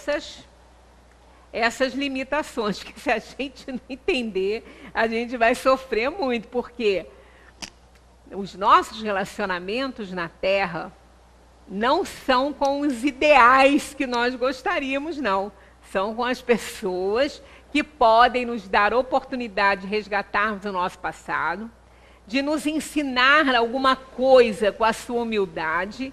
essas limitações, que se a gente não entender, a gente vai sofrer muito, porque os nossos relacionamentos na Terra, não são com os ideais que nós gostaríamos, não. São com as pessoas que podem nos dar oportunidade de resgatarmos o nosso passado, de nos ensinar alguma coisa com a sua humildade,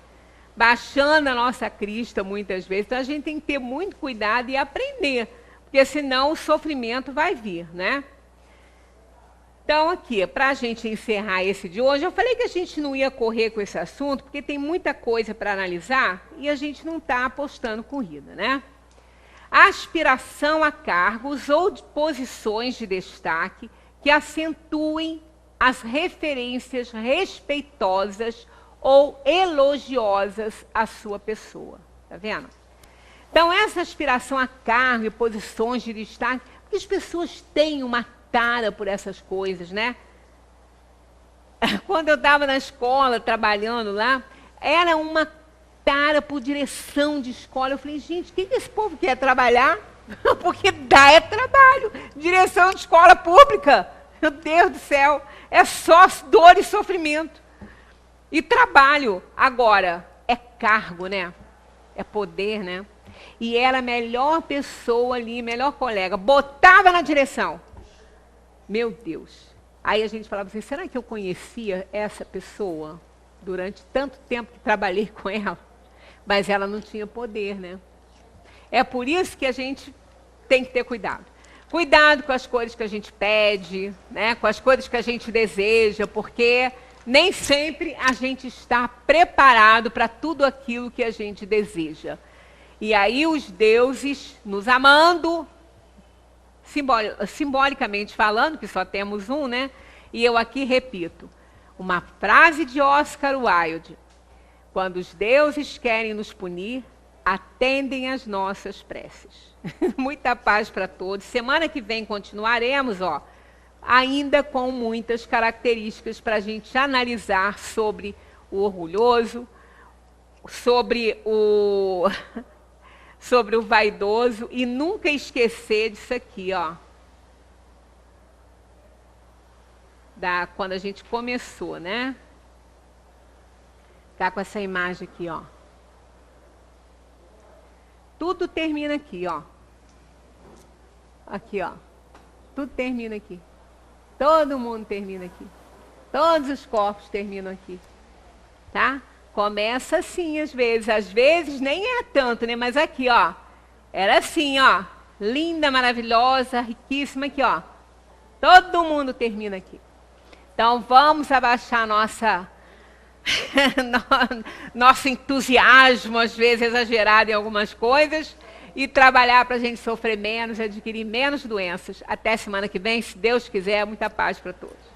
baixando a nossa crista muitas vezes. Então a gente tem que ter muito cuidado e aprender, porque senão o sofrimento vai vir, né? Então aqui, para a gente encerrar esse de hoje, eu falei que a gente não ia correr com esse assunto, porque tem muita coisa para analisar e a gente não está apostando corrida, né? Aspiração a cargos ou de posições de destaque que acentuem as referências respeitosas ou elogiosas à sua pessoa. Tá vendo? Então, essa aspiração a cargo e posições de destaque, porque as pessoas têm uma tara por essas coisas, né? Quando eu estava na escola, trabalhando lá, era uma tara por direção de escola. Eu falei, gente, o que esse povo quer trabalhar? Porque dá trabalho. Direção de escola pública, meu Deus do céu, é só dor e sofrimento. E trabalho, agora, é cargo, né? É poder, né? E era a melhor pessoa ali, melhor colega. Botava na direção. Meu Deus. Aí a gente falava assim, será que eu conhecia essa pessoa durante tanto tempo que trabalhei com ela? Mas ela não tinha poder, né? É por isso que a gente tem que ter cuidado. Cuidado com as coisas que a gente pede, né? Com as coisas que a gente deseja, porque nem sempre a gente está preparado para tudo aquilo que a gente deseja. E aí os deuses, nos amando, simbolicamente falando, que só temos um, né? E eu aqui repito, uma frase de Oscar Wilde: quando os deuses querem nos punir, atendem às nossas preces. Muita paz para todos. Semana que vem continuaremos, ainda com muitas características para a gente analisar sobre o orgulhoso, sobre o vaidoso, e nunca esquecer disso aqui, quando a gente começou, né? Tá com essa imagem aqui, Tudo termina aqui, Aqui, Tudo termina aqui. Todo mundo termina aqui. Todos os corpos terminam aqui. Tá? Começa assim às vezes nem é tanto, né? Mas aqui, era assim, linda, maravilhosa, riquíssima aqui, Todo mundo termina aqui. Então vamos abaixar nosso entusiasmo, às vezes exagerado em algumas coisas, e trabalhar para a gente sofrer menos, adquirir menos doenças. Até semana que vem, se Deus quiser, muita paz para todos.